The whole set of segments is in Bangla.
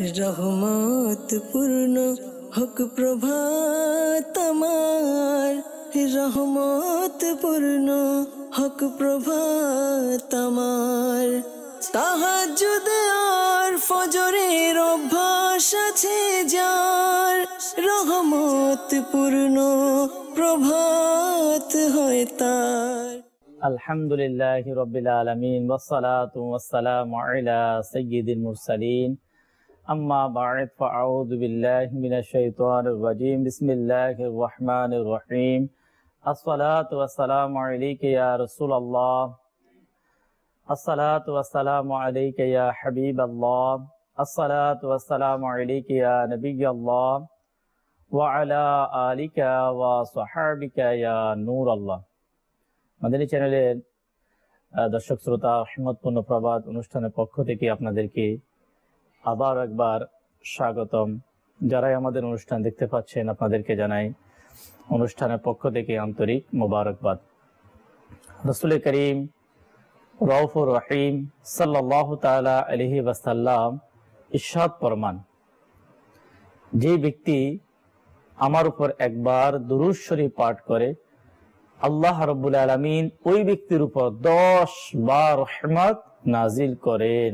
রহমত পূর্ণ হক প্রভাত আমার, রহমত পূর্ণ হক প্রভাত আমার। তাহাজ্জুদ আর ফজরের অভ্যাস আছে যার, রহমত পূর্ণ প্রভাত হয় তার। আলহামদুলিল্লাহি রাব্বিল আলামিন ওয়াসসালাতু ওয়াসসালামু আলা সাইয়্যিদিল মুরসালিন আম্মা বা'দ ফাআউযু বিল্লাহি মিনাশ শাইতানির রাজীম বিসমিল্লাহির রহমানির রহিম আসসালাতু ওয়াসসালামু আলাইকা ইয়া রাসূলুল্লাহ আসসালাতু ওয়াসসালামু আলাইকা ইয়া হাবিবাল্লাহ আসসালাতু ওয়াসসালামু আলাইকা ইয়া নাবিয়াল্লাহ ওয়া আলা আলিকা ওয়া সাহবিকা ইয়া নূরাল্লাহ। মাদানী চ্যানেলের দর্শক শ্রোতা, রহমতপূর্ণ প্রভাত অনুষ্ঠানের পক্ষ থেকে আপনাদেরকে আবার একবার স্বাগতম। যারাই আমাদের অনুষ্ঠান দেখতে পাচ্ছেন আপনাদেরকে জানাই অনুষ্ঠানের পক্ষ থেকে আন্তরিক মোবারকবাদ। রাসূল করিম রউফুর রহিম সাল্লাল্লাহু তাআলা আলাইহি ওয়াসাল্লাম ইরশাদ ফরমান, যে ব্যক্তি আমার উপর একবার দুরূদ শরীফ পাঠ করে আল্লাহ রাব্বুল আলামিন ওই ব্যক্তির উপর 10 বার রহমত নাজিল করেন।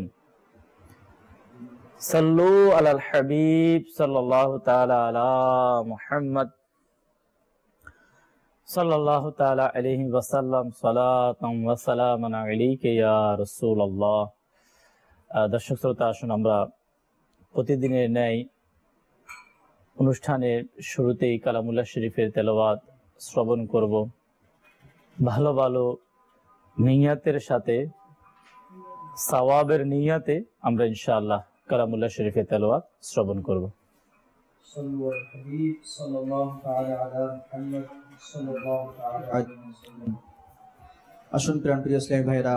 সাল্লু আলাল হাবিব সাল্লাল্লাহু তাআলা আলা মুহাম্মদ সাল্লাল্লাহু তাআলা আলাইহি ওয়াসাল্লাম সালাতাম ওয়া সালামান আলাইকা ইয়া রাসূলুল্লাহ। দর্শক শ্রোতা, আসুন আমরা প্রতিদিনের ন্যায় অনুষ্ঠানের শুরুতেই কালামুল্লাহ শরীফের তেলাওয়াত শ্রবণ করব। ভালো ভালো নিয়াতের সাথে, সওয়াবের নিয়াতে আমরা ইনশাআল্লাহ কালামুল্লাহ শরীফের তেলাওয়াত শ্রবণ করব। আসুন প্রিয় ইসলামী ভাইরা,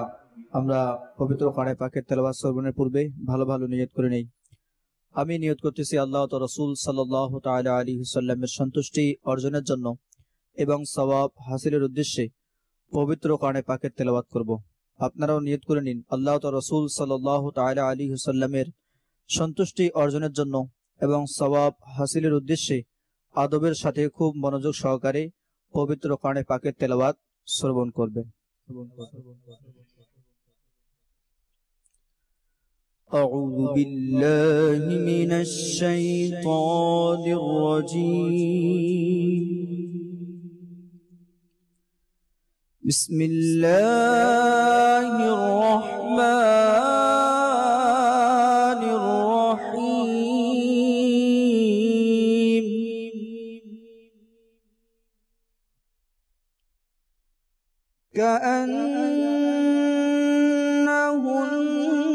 আমরা পবিত্র কোরআন পাকের তেলাওয়াত শ্রবণের পূর্বে ভালো ভালো নিয়ত করে নেই। আমি নিয়ত করতেছি আল্লাহ ও রাসূল সাল্লাল্লাহু তাআলা আলাইহি ওয়াসাল্লামের সন্তুষ্টি অর্জনের জন্য এবং সওয়াব হাসিলের উদ্দেশ্যে পবিত্র কোরআন পাকের তেলাওয়াত করব। আপনারাও নিয়ত করে নিন আল্লাহ ও রাসূল সাল্লাল্লাহু তাআলা আলাইহি ওয়াসাল্লামের সন্তুষ্টি অর্জনের জন্য এবং সওয়াব হাসিলের উদ্দেশ্যে আদবের সাথে খুব মনোযোগ সহকারে পবিত্র কোরআন পাকের তেলাওয়াত শ্রবণ করবেন। أعوذ بالله من الشيطان الرجيم. بسم الله الرحمن الرحيم.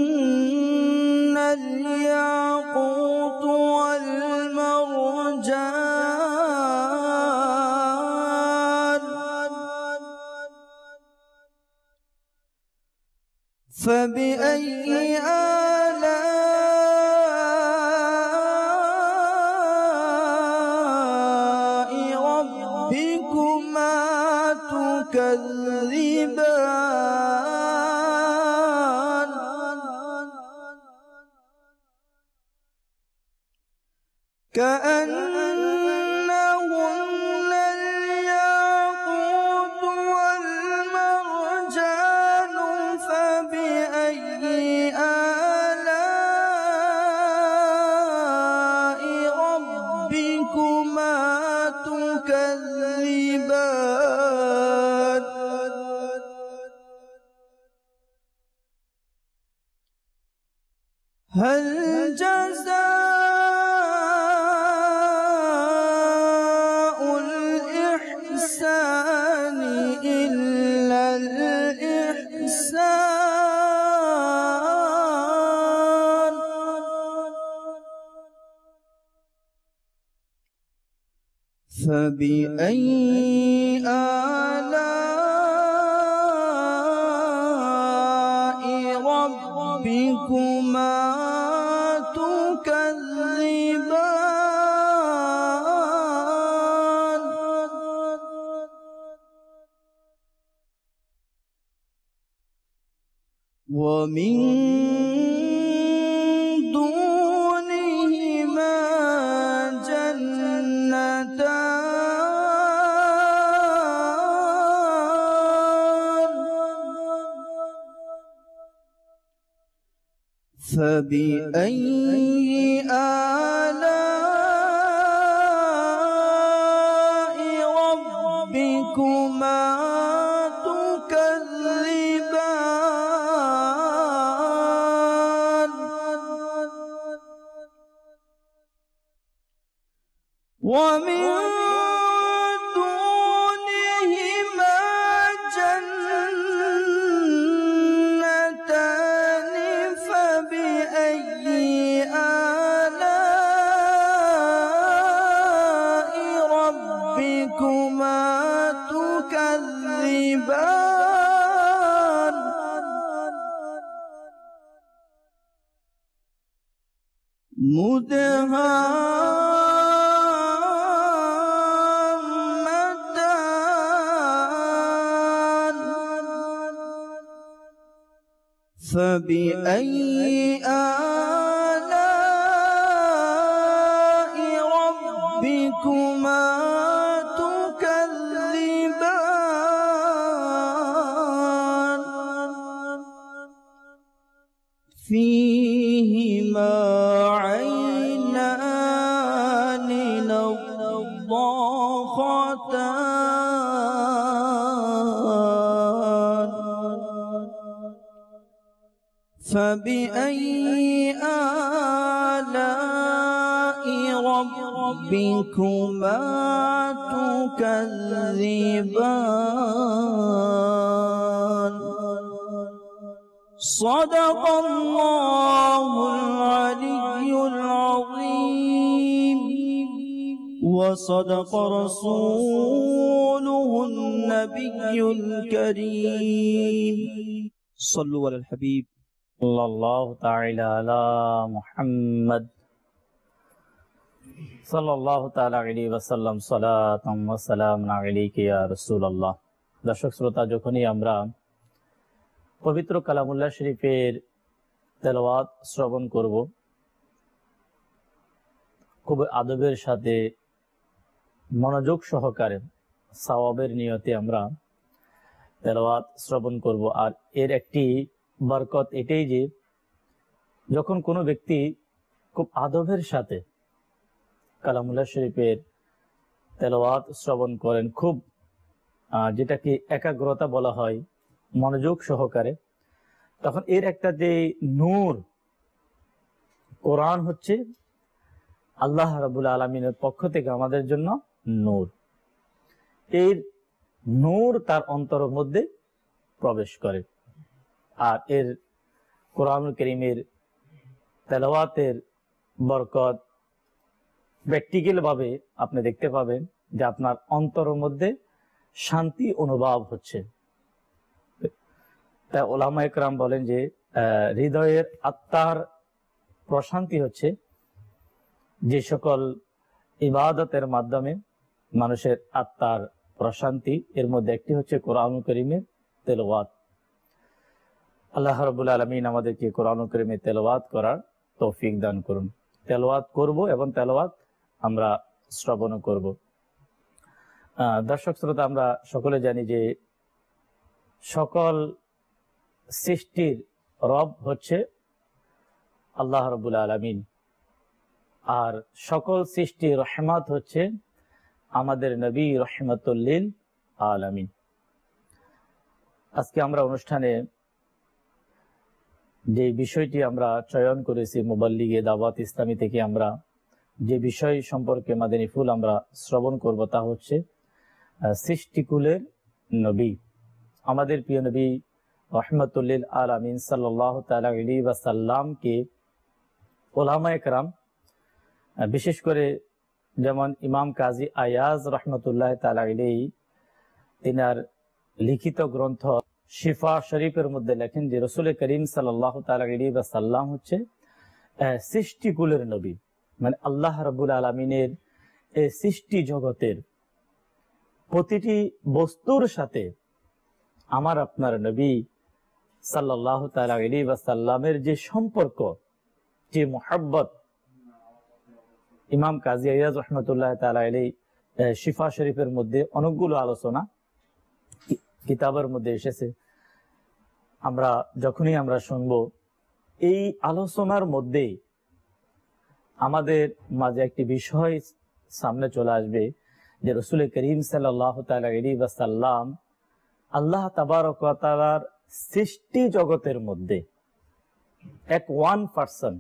كأنهن الياقوت والمرجان فبأي آلاء ربكما تكذبان كأنهن الياقوت والمرجان فبأي آلاء ربكما تكذبان هل جزاء الإحسان إلا الإحسان فبأي آلاء ربكما تكذبان ومن دونه فبأي آلاء ربكما تكذبان ومن دونهما جنتان فبأي آلاء ربكما تكذبان مدهامتان فبأي آلاء ربكما تكذبان فيهما عينان نضاختان فبأي آلاء ربكما تكذبان صدق الله العلي العظيم وصدق رسوله النبي الكريم صلوا على الحبيب সাল্লাল্লাহু তাআলা আলা মুহাম্মদ সাল্লাল্লাহু তাআলা আলাইহি ওয়াসাল্লাম সালাতাম ওয়া সালামুন আলাইকা ইয়া রাসূলুল্লাহ। দর্শক শ্রোতা, যখনই আমরা পবিত্র কালামুল্লাহ শরীফের তেলাওয়াত শ্রবণ করব, খুব আদবের সাথে মনোযোগ সহকারে সওয়াবের নিয়তে আমরা তেলাওয়াত শ্রবণ করব। আর এর একটি বরকত এটাই যে যখন কোনো ব্যক্তি খুব আদবের সাথে কালামুল্লাহ শরীফের তেলাওয়াত শ্রবণ করেন, খুব যেটাকে একাগ্রতা বলা হয়, মনোযোগ সহকারে, তখন এর একটা যে নূর, কোরআন হচ্ছে আল্লাহ রাব্বুল আলামিনের পক্ষ থেকে আমাদের জন্য নূর। এর নূর তার অন্তরের মধ্যে প্রবেশ করে। আর এর কোরআনুল কারীমের তেলাওয়াতের বরকত প্র্যাকটিক্যাল ভাবে আপনি দেখতে পাবেন যে আপনার অন্তরের মধ্যে শান্তি অনুভব হচ্ছে। তাই ওলামা একরাম বলেন যে হৃদয়ের আত্মার প্রশান্তি হচ্ছে যে সকল ইবাদতের মাধ্যমে মানুষের আত্মার প্রশান্তি, এর মধ্যে একটি হচ্ছে কোরআনুল কারীমের তেলাওয়াত। আল্লাহ রাব্বুল আলামিন আমাদেরকে কোরআনুল কারীমের তেলাওয়াত করার তৌফিক দান করুন। তেলাওয়াত করব এবং তেলাওয়াত আমরা শ্রবণ করব। দর্শক শ্রোতা, আমরা সকলে জানি যে সকল সৃষ্টির রব হচ্ছে আল্লাহ রাব্বুল আলামিন, আর সকল সৃষ্টির রহমত হচ্ছে আমাদের নবী রহমাতুল লিল আলামিন। আজকে আমরা অনুষ্ঠানে যে বিষয়টি আমরা চয়ন করেছি, মুবাল্লিগে দাওয়াত ইসলামী থেকে আমরা যে বিষয় সম্পর্কে মাদানী ফুল আমরা শ্রবণ করব তা হচ্ছে সৃষ্টিকুলের নবী, আমাদের প্রিয় নবী রহমাতুল লিল আলামিন সাল্লাল্লাহু তাআলা আলাইহি ওয়াসাল্লামকে উলামায়ে কেরাম, বিশেষ করে যেমন ইমাম কাজী আয়াজ রহমতুল্লাহ তাআলা আলাইহি তিনার লিখিত গ্রন্থ শিফা শরীফের মধ্যে লেখেন যে রাসূল করিম সাল্লাল্লাহু তাআলা আলাইহি ওয়াসাল্লাম হচ্ছে সৃষ্টিকুলের নবী, মানে আল্লাহ রাব্বুল আলামিনের এই সৃষ্টি জগতের প্রতিটি বস্তুর সাথে আমার আপনার নবী সাল্লাল্লাহু তাআলা আলাইহি ওয়াসাল্লামের যে সম্পর্ক, যে মুহাব্বত, ইমাম কাজী আয়াজ রহমতুল্লাহ তাআলা আলাইহি শিফা শরীফের মধ্যে অনেকগুলো আলোচনা কিতাবের মধ্যে এসেছে। আমরা যখনই আমরা শুনবো এই আলোচনার মধ্যে আমাদের মাঝে একটি বিষয় সামনে চলে আসবে যে রাসূল করিম সাল্লাল্লাহু তাআলা আলাইহি ওয়াসাল্লাম আল্লাহ তাবারক ওয়া তাআলার সৃষ্টি জগতের মধ্যে ওয়ান পারসন,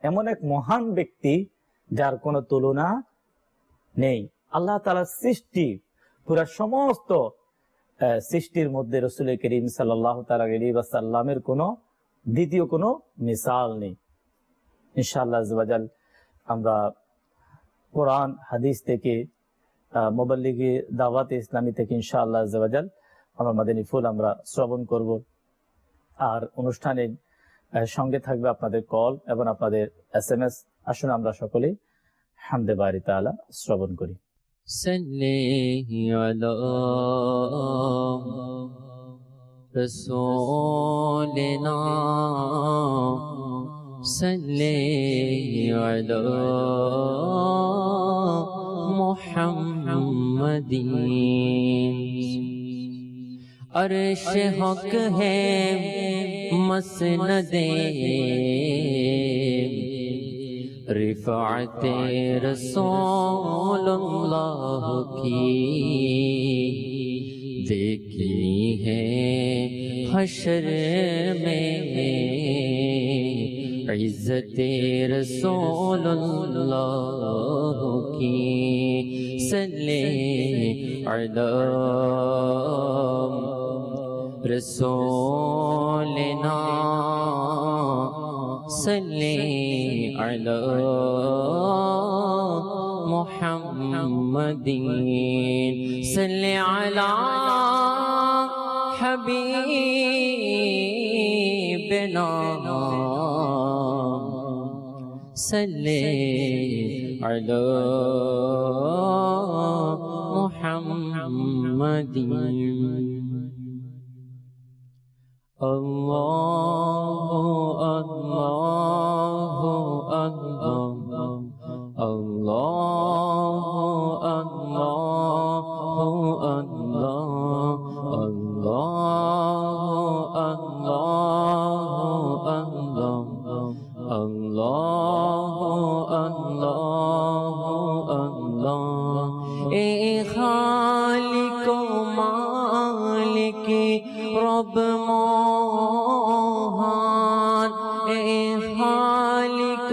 এমন এক মহান ব্যক্তি যার কোনো তুলনা নেই। আল্লাহ তাআলার সৃষ্টি পুরা সমস্ত সৃষ্টির মধ্যে রাসূল করিম সাল্লাল্লাহু তাআলা আলাইহি ওয়াসাল্লামের কোনো দ্বিতীয় কোনো মিসাল নেই। ইনশাআল্লাহ আযza ওয়া জাল আমরা কোরআন হাদিস থেকে মুবাল্লিগে দাওয়াতে ইসলামী থেকে ইনশাআল্লাহ আযza ওয়া জাল আমরা মাদানী ফুল আমরা শ্রবণ করব। আর অনুষ্ঠানের সঙ্গে থাকবে আপনাদের কল এবং আপনাদের SMS। আসুন আমরা সকলে হামদে বারি তাআলা শ্রবণ করি। সাল্লি আলা রাসূলিনা সাল্লি আলা মুহাম্মাদিন। अर्श हक है मसनदे रिफ़ाअते रसूलुल्लाह की देखनी है हशर में इज़्ज़ते रसूलुल्लाह की। सल्ले अला रसूलिना सल्ली अला मुहम्मदिन सल्ली अला हबीबिना सल्ली अला मुहम्मदिन। अल्लाहु अल्लाहु अल्लाह अल्लाहु अल्लाहु अल्लाह अल्लाहु अल्लाहु अल्लाह अल्लाहु अल्लाह। ए खालिक मालिक रब मोहन ए खालिक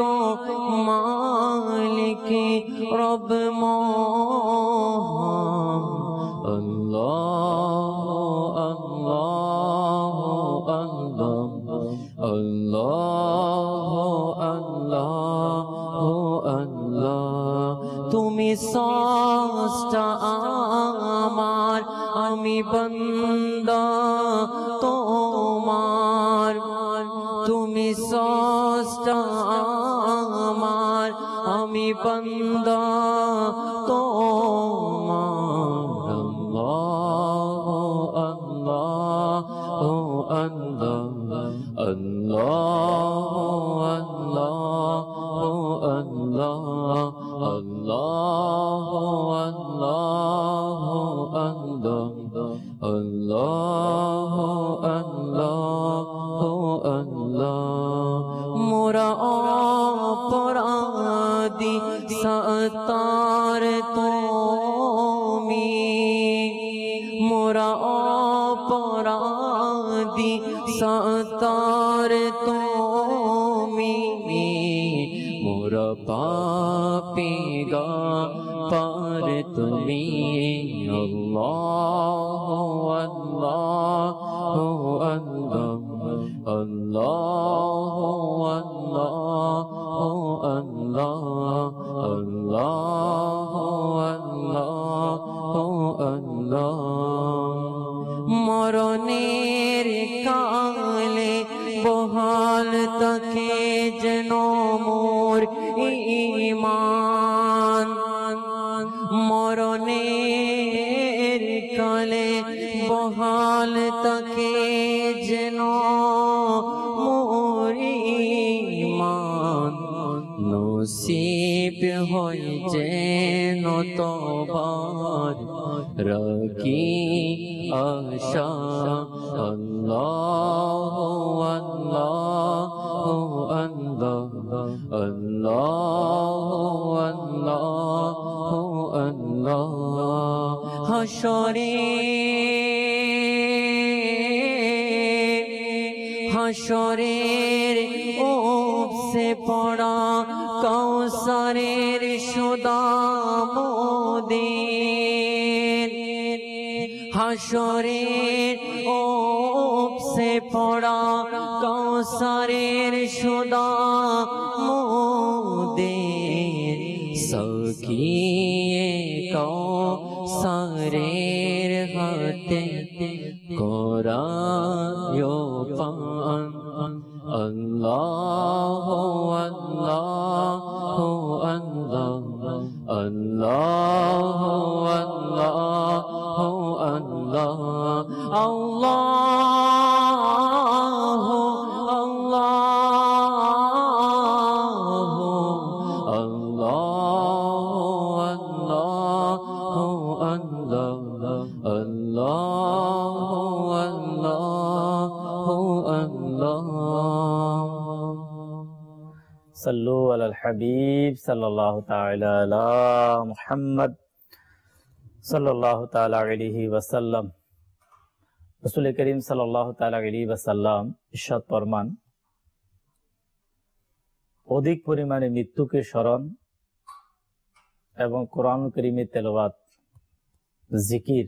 मालिक रब मोहन। अल्लाह अल्लाह अल्लाह अल्लाह अल्लाह। तुमी स्रष्टा आमार आमी बंदा तोमार। तुमी स्रष्टा आमार आमी बंदा तोमार। अल्लाह अल्लाह अल्लाह अल्लाह अल्लाह अल्लाह अल्लाह अल्लाह अल्लाह। मोरा अपराधी सतार तुमी मोरा अपराधी सतार तुमी मोरा पापीगा पार तुमी। अल्लाह अल्लाह अल्लाह अल्लाह अल्लाह अल्लाह अल्लाह। मरनेर काले बहाल तके जनो मोर ईमान। मरनेर काले बहाल तके जनो मोर ईमान। নসিব হয় যেন তোবার রাখি আশা আল্লাহ আল্লাহ আল্লাহ আল্লাহ আল্লাহ আল্লাহ হাসরের ওপসে পড়া কৌসারের সুদামোদের হাসরের ওপসে পড়া কৌসারের সুদামোদের সখিয়ে কৌসারের হাতে কোরআন পান আল্লাহ আল্লাহ আল্লাহ আল্লাহ আল্লাহ আল্লাহ সাল্লু আলাল হাবিব সাল্লাল্লাহু তাআলা আলা মুহাম্মদ সাল্লাল্লাহু তাআলা আলাইহি ওয়াসাল্লাম। রাসূল করিম সাল্লাল্লাহু তাআলা আলাইহি ওয়াসাল্লাম ইরশাদ ফরমান, অধিক পরিমাণে মৃত্যুকে স্মরণ এবং কোরআন কারীমের তেলাওয়াত জিকির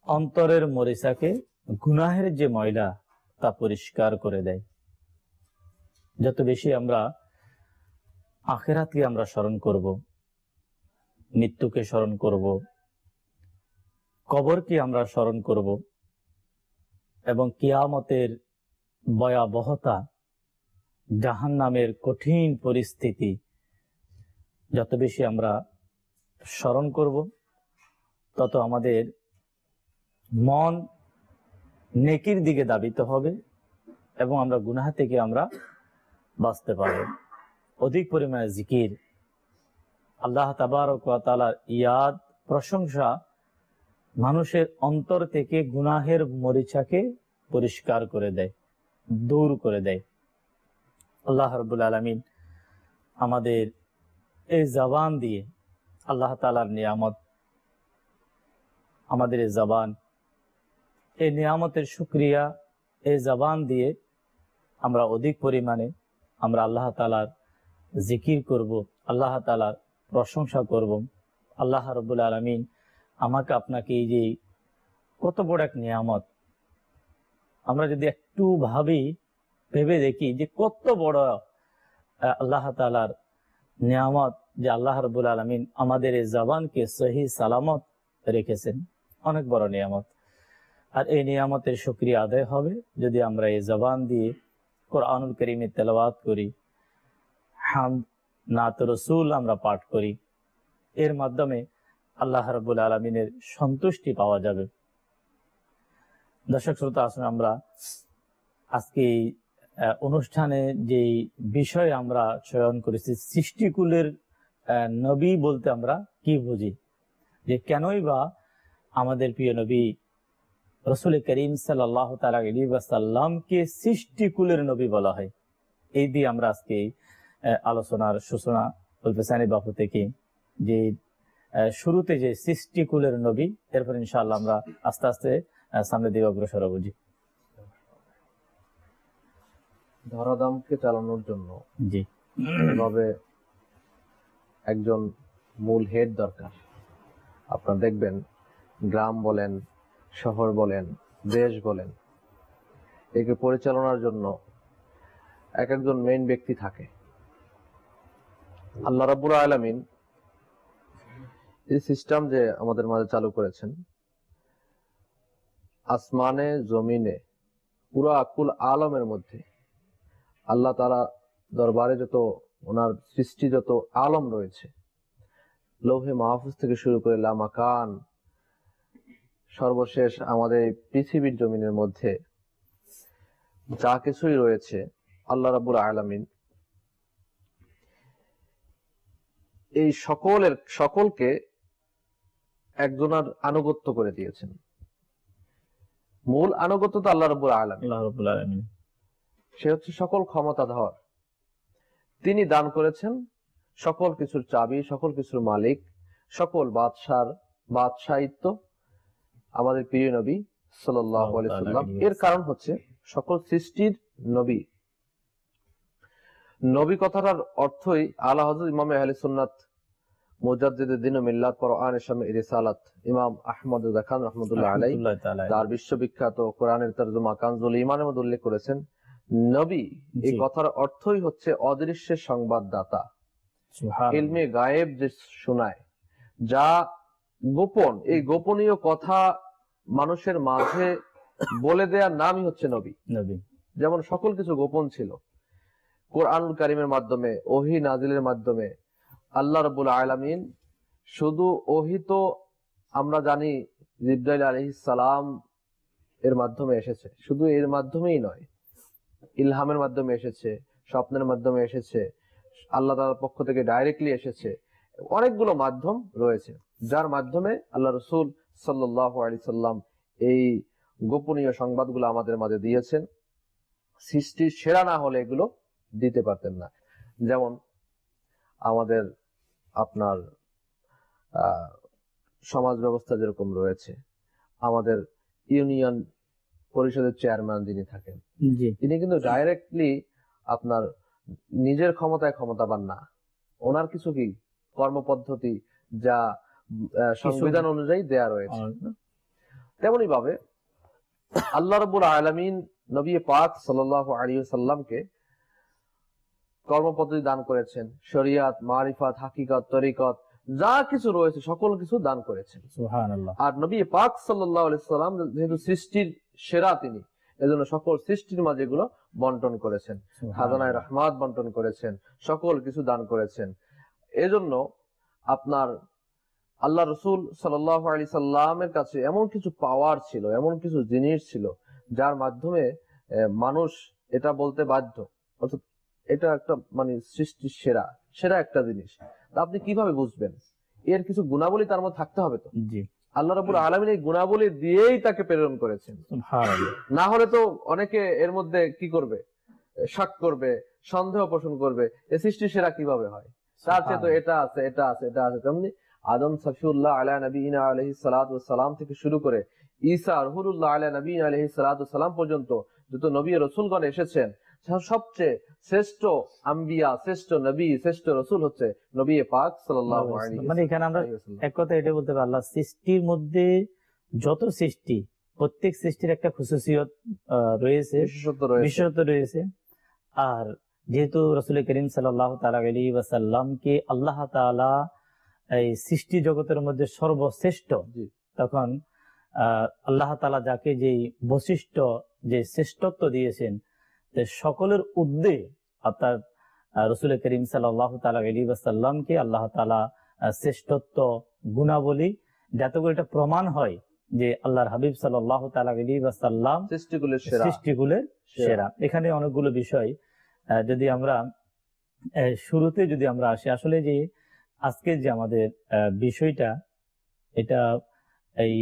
অন্তরের মরিচাকে, গুনাহের যে ময়লা তা পরিষ্কার করে দেয়। যত বেশি আমরা আখিরাতকে আমরা স্মরণ করব, মৃত্যুকে স্মরণ করব, কবরকে আমরা স্মরণ করব এবং কিয়ামতের ভয়াবহতা, জাহান্নামের কঠিন পরিস্থিতি যত বেশি আমরা স্মরণ করব, তত আমাদের মন নেকির দিকে ধাবিত হবে এবং আমরা গুনাহ থেকে আমরা বাঁচতে পারব। অধিক পরিমাণে জিকির, আল্লাহ তাবারক ওয়া তাআলার ইয়াদ, প্রশংসা মানুষের অন্তর থেকে গুনাহের মরিচাকে পরিষ্কার করে দেয়, দূর করে দেয়। আল্লাহ রাব্বুল আলামিন আমাদের এই জবান দিয়ে, আল্লাহ তাআলার নিয়ামত, আমাদের এই জবান, এই নিয়ামতের শুকরিয়া, এই জবান দিয়ে আমরা অধিক পরিমাণে আমরা আল্লাহ তাআলার জিকির করব, আল্লাহ তাআলার প্রশংসা করব। আল্লাহ রাব্বুল আলামিন আমাকে আপনাকে এই যে কত বড় এক নিয়ামত, আমরা যদি একটু ভেবে দেখি যে কত বড় আল্লাহ তাআলার নিয়ামত, যে আল্লাহ রাব্বুল আলামিন আমাদের এই জবানকে সহি সালামত রেখেছেন, অনেক বড় নিয়ামত। আর এই নিয়ামতের শুকরিয়া আদায় হবে যদি আমরা এই জবান দিয়ে কোরআনুল কারীমের তেলাওয়াত করি, হামদ, নাত রাসূল আমরা পাঠ করি। এর মাধ্যমে আল্লাহ রাব্বুল আলামিনের সন্তুষ্টি পাওয়া যাবে। দর্শক শ্রোতা, আসুন আমরা আজকে অনুষ্ঠানে যে বিষয় আমরা চয়ন করেছি, সৃষ্টিকুলের নবী বলতে আমরা কি বুঝি, যে কেনই বা আমাদের প্রিয় নবী রাসূল করিম সাল্লাল্লাহু তাআলা আলাইহি ওয়াসাল্লামকে সৃষ্টিকুলের নবী বলা হয়। এই দিয়ে আমরা আজকে আলোচনার সূচনা উলফেসানি বাপু থেকে, যে শুরুতে যে সৃষ্টিকুলের নবী, এরপর ইনশাআল্লাহ আমরা আস্তে আস্তে সামনে দিকে অগ্রসর হব। জি, ধরাধামকে চালানোর জন্য জি এভাবে একজন মূল হেড দরকার। আপনারা দেখবেন গ্রাম বলেন, শহর বলেন, দেশ বলেন, একে পরিচালনার জন্য একজন মেইন ব্যক্তি থাকে। আল্লাহ রাব্বুল আলামিন এই সিস্টেম যে আমাদের মাঝে চালু করেছেন, আসমানে জমিনে পুরো আকুল আলমের মধ্যে আল্লাহ তাআলা দরবারে যত ওনার সৃষ্টি, যত আলম রয়েছে, লৌহে মাহফুজ থেকে শুরু করে লামাকান, সর্বশেষ আমাদের এই পৃথিবীর জমিনের মধ্যে যা কিছুই রয়েছে, আল্লাহ রাব্বুল আলামিন এই সকলকে একজনের আনুগত্য করে দিয়েছেন। মূল আনুগত্য তো আল্লাহ রাব্বুল আলামিন। আল্লাহ রাব্বুল আলামিন সে হচ্ছে সকল ক্ষমতাধর। তিনি দান করেছেন সকল কিছুর চাবি, সকল কিছুর মালিক, সকল বাদশাহিত্ব আমাদের প্রিয় নবী সাল্লাল্লাহু আলাইহি সাল্লাম। এর কারণ হচ্ছে সকল সৃষ্টির নবী। নবী কথাটার অর্থই আলা হযরত ইমাম আহলে সুন্নাত মুজাদ্দিদুদ দ্বীন ও মিল্লাত কোরআনের সামনে রিসালাত ইমাম আহমদ খান রাহমাতুল্লাহ আলাইহি তার বিশ্ববিখ্যাত কোরআনের তরজমা কানজুল ঈমানের মধ্যে উল্লেখ করেছেন, নবী এই কথার অর্থই হচ্ছে অদৃশ্যের সংবাদদাতা, ইলমে গায়েব যে শোনায়, যা গোপন, এই গোপনীয় কথা মানুষের মাঝে বলে দেওয়ার নামই হচ্ছে নবী। যেমন সকল কিছু গোপন ছিল, কোরআনুল কারীমের মাধ্যমে, ওহী নাজিলের মাধ্যমে আল্লাহ রাব্বুল আলামিন শুধু ওহী তো আমরা জানি জিবরাইল আলাইহিস সালাম এর মাধ্যমে এসেছে, শুধু এর মাধ্যমেই নয়, ইলহামের মাধ্যমে এসেছে, স্বপ্নের মাধ্যমে এসেছে, আল্লাহ তাআলার পক্ষ থেকে ডাইরেক্টলি এসেছে। অনেকগুলো মাধ্যম রয়েছে যার মাধ্যমে আল্লাহ রাসূল সাল্লাল্লাহু আলাইহি সাল্লাম এই গোপনীয় সংবাদগুলো আমাদের মাঝে দিয়েছেন। সৃষ্টির সেরা না হলে এগুলো দিতে পারতেন না। যেমন আমাদের আপনার সমাজ ব্যবস্থা যেরকম রয়েছে, আমাদের ইউনিয়ন পরিষদের চেয়ারম্যান যিনি থাকেন, তিনি কিন্তু ডাইরেক্টলি আপনার নিজের ক্ষমতায় ক্ষমতাবান না, ওনার কিছু কি কর্মপদ্ধতি যা সংবিধান অনুযায়ী দেয়া রয়েছে। তেমনি ভাবে আল্লাহ রাব্বুল আলামিন নবী পাক সাল্লাল্লাহু আলাইহি ওয়াসাল্লামকে কর্মপদ্ধতি দান করেছেন, শরিয়াত, মারিফাত, হাকিকত, তরিকত যা কিছু রয়েছে সকল কিছু দান করেছেন। সুবহানাল্লাহ। আর নবী পাক সাল্লাল্লাহু আলাইহি ওয়াসাল্লাম যেহেতু সৃষ্টির সেরা তিনি, এজন্য সকল সৃষ্টির মাঝে এগুলো বন্টন করেছেন, খাজানায়ে রহমাত বন্টন করেছেন, সকল কিছু দান করেছেন। এজন্য আপনার আল্লাহ রাসূল সাল্লাল্লাহু আলাইহি সাল্লামের কাছে এমন কিছু পাওয়ার ছিল, এমন কিছু জিনিস ছিল যার মাধ্যমে মানুষ এটা বলতে বাধ্য, অর্থাৎ এটা একটা মানে সৃষ্টির সেরা একটা জিনিস। আপনি কিভাবে বুঝবেন? এর কিছু গুণাবলী তার মধ্যে থাকতে হবে তো। আল্লাহ রাব্বুল আলামিন এই গুণাবলী দিয়েই তাকে প্রেরণ করেছেন। না হলে তো অনেকে এর মধ্যে কি করবে, শক করবে, সন্দেহ পোষণ করবে, এই সৃষ্টির সেরা কিভাবে হয়, তার চেয়ে তো এটা আছে, এটা আছে, এটা আছে। তেমনি আদম সফিউল্লাহ আলা নবীনা আলাইহিস সালাতু ওয়াস সালাম থেকে শুরু করে ঈসা রুহুল্লাহ আলা নবীনা আলাইহিস সালাতু ওয়াস সালাম পর্যন্ত যত নবী ও রাসূলগণ এসেছেন, সবচেয়ে শ্রেষ্ঠ আম্বিয়া, শ্রেষ্ঠ নবী, শ্রেষ্ঠ রাসূল হচ্ছে নবী পাক সাল্লাল্লাহু আলাইহি ওয়াসাল্লাম। মানে এখানে আমরা এক কথা এটা বলতে পারি, আল্লাহ সৃষ্টির মধ্যে যত সৃষ্টি, প্রত্যেক সৃষ্টির একটা খাসিয়ত রয়েছে, বিশেষত্ব রয়েছে। আর যেহেতু রাসূল করিম সাল্লাল্লাহু তাআলা আলাইহি ওয়াসাল্লামকে আল্লাহ তাআলা এই সৃষ্টি জগতের মধ্যে সর্বশ্রেষ্ঠ, তখন আল্লাহ তাআলা যাকে যে বৈশিষ্ট্য, যে শ্রেষ্ঠত্ব দিয়েছেন, সকলের উদ্দে অর্থাৎ রাসূল করিম সাল্লাল্লাহু তাআলা আলাইহি ওয়াসাল্লামকে আল্লাহ তাআলা শ্রেষ্ঠত্ব গুণাবলী, যাতে করে এটা প্রমাণ হয় যে আল্লাহর হাবিব সাল্লাল্লাহু তাআলা আলাইহি ওয়াসাল্লাম সৃষ্টিকুলের সেরা। এখানে অনেকগুলো বিষয়, যদি আমরা শুরুতে যদি আমরা আসি, আসলে যে আজকের যে আমাদের বিষয়টা, এটা এই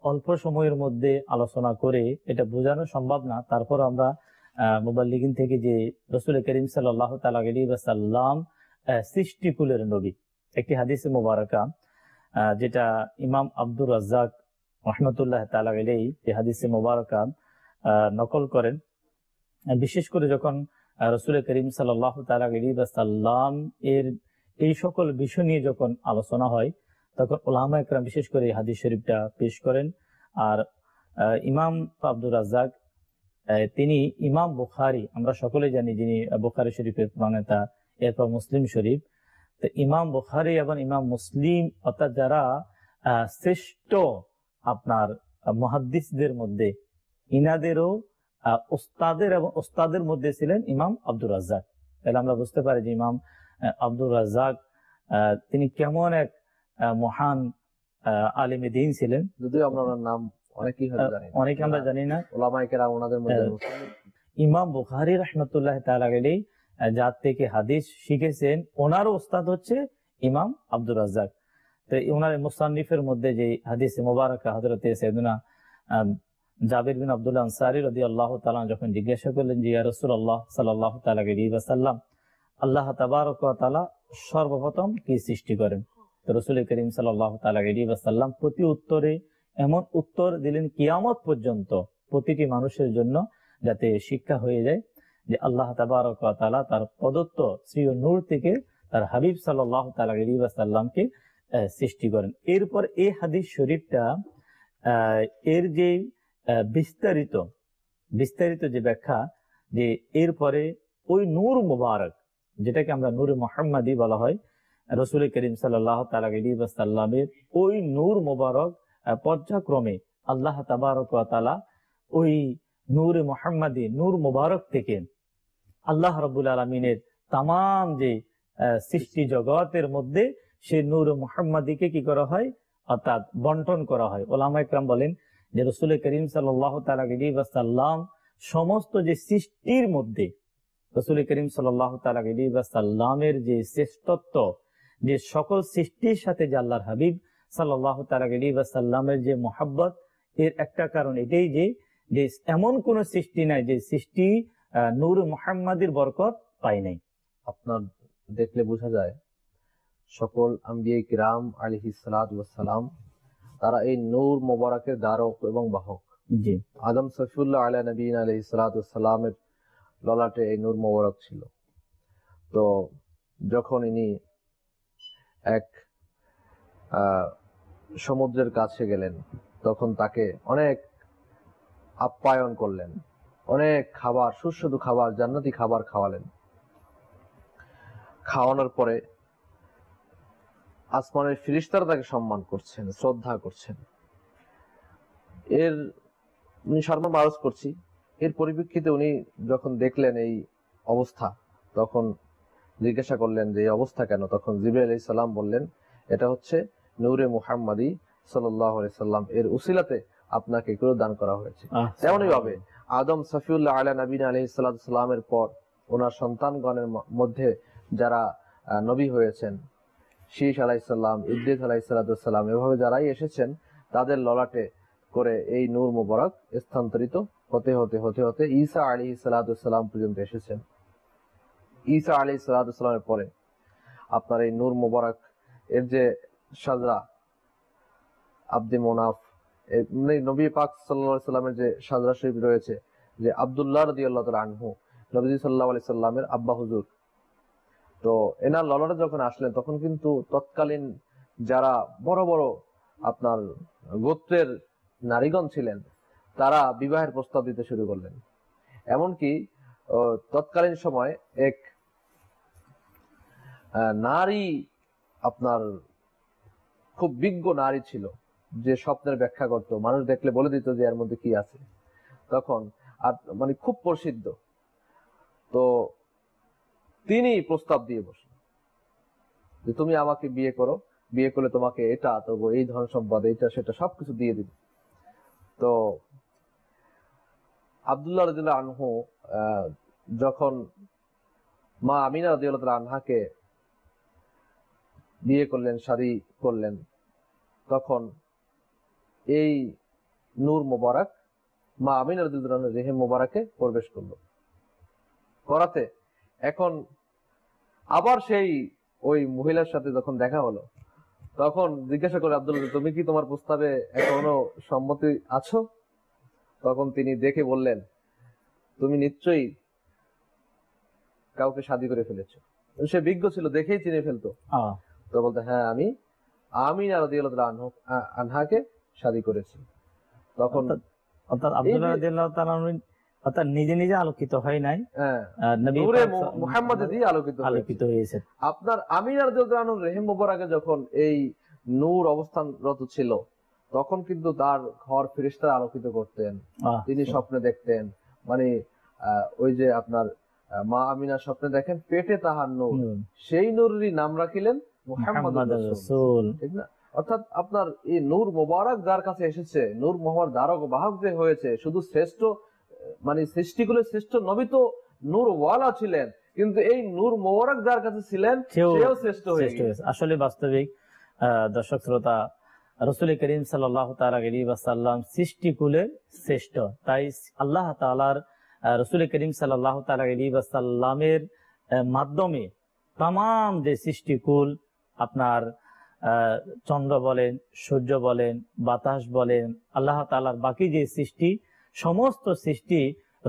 অল্প সময়ের মধ্যে আলোচনা করে এটা বোঝানো সম্ভব না। তারপর আমরা মুবাল্লিগিন থেকে যে রাসূল করিম সাল্লাল্লাহু তাআলা আলাইহি ওয়াসাল্লাম সৃষ্টিকুলের নবী, একটি হাদিসে মুবারাকা যেটা ইমাম আব্দুর রাজ্জাক রাহমাতুল্লাহ তাআলা আলাইহি এই হাদিসে মুবারাকা নকল করেন। বিশেষ করে যখন রাসূল করিম সাল্লাল্লাহু তাআলা আলাইহি ওয়াসাল্লাম এর এই সকল বিষয় নিয়ে যখন আলোচনা হয়, তখন উলামা ইকরাম বিশেষ করে এই হাদিস শরীফটা পেশ করেন। আর ইমাম আব্দুর রাজ্জাক তিনি ইমাম বুখারী, আমরা সকলে জানি যিনি বুখারী শরীফের প্রণেতা, এরপর মুসলিম শরীফ। তো ইমাম বুখারী এবং ইমাম মুসলিম অর্থাৎ যারা শ্রেষ্ঠ আপনার মুহাদ্দিসদের মধ্যে, ইনাদেরও ওস্তাদের এবং ওস্তাদের মধ্যে ছিলেন ইমাম আব্দুর রাজ্জাক। তাহলে আমরা বুঝতে পারি যে ইমাম আব্দুর রাজ্জাক তিনি কেমন এক মহান আলিমে দ্বীন ছিলেন। যদিও আমরা ওনার নাম অনেকে আমরা জানি না, উলামায়ে কেরাম ওনাদের মধ্যে। ইমাম বুখারী রাহমাতুল্লাহ তাআলা আলাইহি যার থেকে হাদিস শিখেছেন, ওনারও ওস্তাদ হচ্ছে ইমাম আব্দুর রাজ্জাক। তো ওনার মুসান্নিফের মধ্যে যে হাদিসে মুবারাকা হযরতে সাইয়েদনা জাবির বিন আব্দুল্লাহ আনসারী রাদিয়াল্লাহু তাআলা যখন জিজ্ঞাসা করলেন যে ইয়া রাসূলুল্লাহ সাল্লাল্লাহু তাআলা আলাইহি ওয়াসাল্লাম, আল্লাহ তাবারক ওয়া তাআলা সর্বপ্রথম কি সৃষ্টি করেন? তো রাসূল করিম সাল্লাল্লাহু তাআলা আলাইহি ওয়াসাল্লাম প্রতি উত্তরে এমন উত্তর দিলেন কিয়ামত পর্যন্ত প্রতিটি মানুষের জন্য যাতে শিক্ষা হয়ে যায় যে আল্লাহ তাবারক ওয়া তাআলা তার প্রদত্ত শ্রী নূর থেকে তার হাবিব সাল্লাল্লাহু তাআলা আলাইহি ওয়াসাল্লামকে সৃষ্টি করেন। এরপর এই হাদিস শরীফটা এর যে বিস্তারিত যে ব্যাখ্যা, যে এরপরে ওই নূর মুবারক যেটাকে আমরা নূরে মুহাম্মাদি বলা হয়, রাসূল করিম সাল্লাল্লাহু তাআলা আলাইহি ওয়াসাল্লামের ওই নূর মুবারক পর্যায়ক্রমে আল্লাহ তাবারক ওয়া তাআলা ওই নূরে মুহাম্মাদি নূর মুবারক থেকে আল্লাহ রাব্বুল আলামিনের তামাম যে সৃষ্টি জগতের মধ্যে সেই নূর মুহাম্মাদিকে কি করা হয়, অর্থাৎ বন্টন করা হয়। ওলামায়ে কেরাম বলেন যে রাসূল করিম সাল্লাল্লাহু তাআলা আলাইহি ওয়াসাল্লাম সমস্ত যে সৃষ্টির মধ্যে রাসূল করিম সাল্লাল্লাহু তাআলা আলাইহি ওয়াসাল্লামের যে শ্রেষ্ঠত্ব, যে সকল সৃষ্টির সাথে যে আল্লাহর হাবিব সাল্লাল্লাহু তাআলা আলাইহি ওয়াসাল্লামের যে মুহাব্বত, এর একটা কারণ এটাই যে এমন কোন সৃষ্টি নাই যে সৃষ্টি নূর মুহাম্মাদির বরকত পায় নাই। আপনার দেখলে বোঝা যায় সকল আম্বিয়া কিরাম আলাইহিস সালাতু ওয়াস সালাম তারা এই নূর মোবারকের ধারক এবং বাহক। জি, আদম সফিউল্লাহ আলা নবীনা আলাইহিস সালাতু ওয়াস সালামের ললাটে এই নূর মোবারক ছিল। তো যখন ইনি এক সমুদ্রের কাছে গেলেন তখন তাকে অনেক আপ্যায়ন করলেন, অনেক খাবার, সুস্বাদু খাবার, জান্নাতি খাবার খাওয়ালেন। খাওয়ানোর পরে আসমানের ফেরেশতারা তাকে সম্মান করছেন, শ্রদ্ধা করছেন। উনি সম্মান আরজ করছি। এর পরিপ্রেক্ষিতে উনি যখন দেখলেন এই অবস্থা, তখন জিজ্ঞাসা করলেন যে এই অবস্থা কেন? তখন জিবরাইল আলাইহিস সালাম বললেন, এটা হচ্ছে নূরে মুহাম্মাদি সাল্লাল্লাহু আলাইহি সাল্লাম এর উসিলাতে আপনাকে এগুলো দান করা হয়েছে। তেমনই ভাবে আদম সফিউল্লাহ আলা নবীনা আলাইহিস সালাতু ওয়াস সালামের পর ওনার সন্তানগণের মধ্যে যারা নবী হয়েছেন, শীশ আলাইহিস সালাম, ইদ্রিস আলাইহিস সালাতু ওয়াস সালাম, এভাবে যারাই এসেছেন তাদের ললাটে করে এই নূর মুবারক স্থানান্তরিত হতে হতে হতে হতে ঈসা আলাইহিস সালাতু ওয়াস সালাম পর্যন্ত এসেছেন। ঈসা আলাইহিস সালাতু ওয়াস সালামের পরে আপনার এই নূর মুবারক এর যে সাজরা আব্দে মোনাফ, নবী পাক সাল্লাল্লাহু আলাইহি সাল্লামের যে সাজরা শরীফ রয়েছে, যে আব্দুল্লাহ রাদিয়াল্লাহু তাআলা আনহু নবীজি সাল্লাল্লাহু আলাইহি সাল্লামের আব্বা হুজুর, তো এনার ললাটে যখন আসলেন তখন কিন্তু তৎকালীন যারা বড় বড় আপনার গোত্রের নারীগণ ছিলেন তারা বিবাহের প্রস্তাব দিতে শুরু করলেন। এমনকি তৎকালীন সময় এক নারী, আপনার খুব বিজ্ঞ নারী ছিল, যে স্বপ্নের ব্যাখ্যা করত, মানুষ দেখলে বলে দিত যে এর মধ্যে কি আছে, তখন আর মানে খুব প্রসিদ্ধ। তো তিনি প্রস্তাব দিয়ে বসলেন যে তুমি আমাকে বিয়ে করো, বিয়ে করলে তোমাকে এটা, তবু এই ধন সম্পদ, এইটা সেটা সবকিছু দিয়ে দিবে। তো আব্দুল্লাহ রাদিয়াল্লাহু আনহু যখন মা আমিনা রাদিয়াল্লাহু তাআলা আনহাকে বিয়ে করলেন, শাদী করলেন, তখন এই নূর মুবারক মা আমিনা রাদিয়াল্লাহু আনহার রেহেম মুবারকে প্রবেশ করলো। করাতে এখন আবার সেই ওই মহিলার সাথে যখন দেখা হলো তখন জিজ্ঞাসা করে আব্দুল্লাহ, তুমি কি তোমার প্রস্তাবে এখনো সম্মতি আছো? তখন তিনি দেখে বললেন, তুমি নিশ্চয়ই কাউকে শাদী করে ফেলেছো। সে বিজ্ঞ ছিল, দেখেই চিনে ফেলতো। তো বলতে, হ্যাঁ, আমি আমিনা রাদিয়াল্লাহু আনহাকে শাদী করেছি। তখন অর্থাৎ আব্দুল্লাহ রাদিয়াল্লাহু তাআলা অর্থাৎ নিজে নিজে আলোকিত হয় নাই, নূরে মুহাম্মদ দিয়ে আলোকিত হয়েছে। আপনার আমিনা রাদিয়াল্লাহু আনহু রেহেম মুবারকে যখন এই নূর অবস্থানরত ছিল তখন কিন্তু তার ঘর ফেরেশতারা আলোকিত করতেন, তিনি স্বপ্নে দেখতেন। মানে ওই যে আপনার মা আমিনা স্বপ্নে দেখেন পেটে তাহার নূর, সেই নূরেরই নাম রাখিলেন মুহাম্মদ রাসূল, ঠিক না? অর্থাৎ আপনার এই নূর মুবারক যার কাছে এসেছে, নূর মুহাম্মদ ধারক বাহক যে হয়েছে, শুধু শ্রেষ্ঠ মানে সৃষ্টিগুলোর শ্রেষ্ঠ নবী তো নূর ওয়ালা ছিলেন, কিন্তু এই নূর মোবারক যার কাছে ছিলেন সেও সেও শ্রেষ্ঠ হয়ে শ্রেষ্ঠ হয়েছে। আসলে বাস্তবিক দর্শক শ্রোতা, রাসূল করিম সাল্লাল্লাহু তাআলা আলাইহি ওয়াসাল্লাম সৃষ্টিকুলের শ্রেষ্ঠ। তাই আল্লাহ তাআলার রাসূল করিম সাল্লাল্লাহু তাআলা আলাইহি ওয়াসাল্লামের মাধ্যমে তামাম যে সৃষ্টিকুল, আপনার চন্দ্র বলেন, সূর্য বলেন, বাতাস বলেন, আল্লাহ তাআলার বাকি যে সৃষ্টি, সমস্ত সৃষ্টি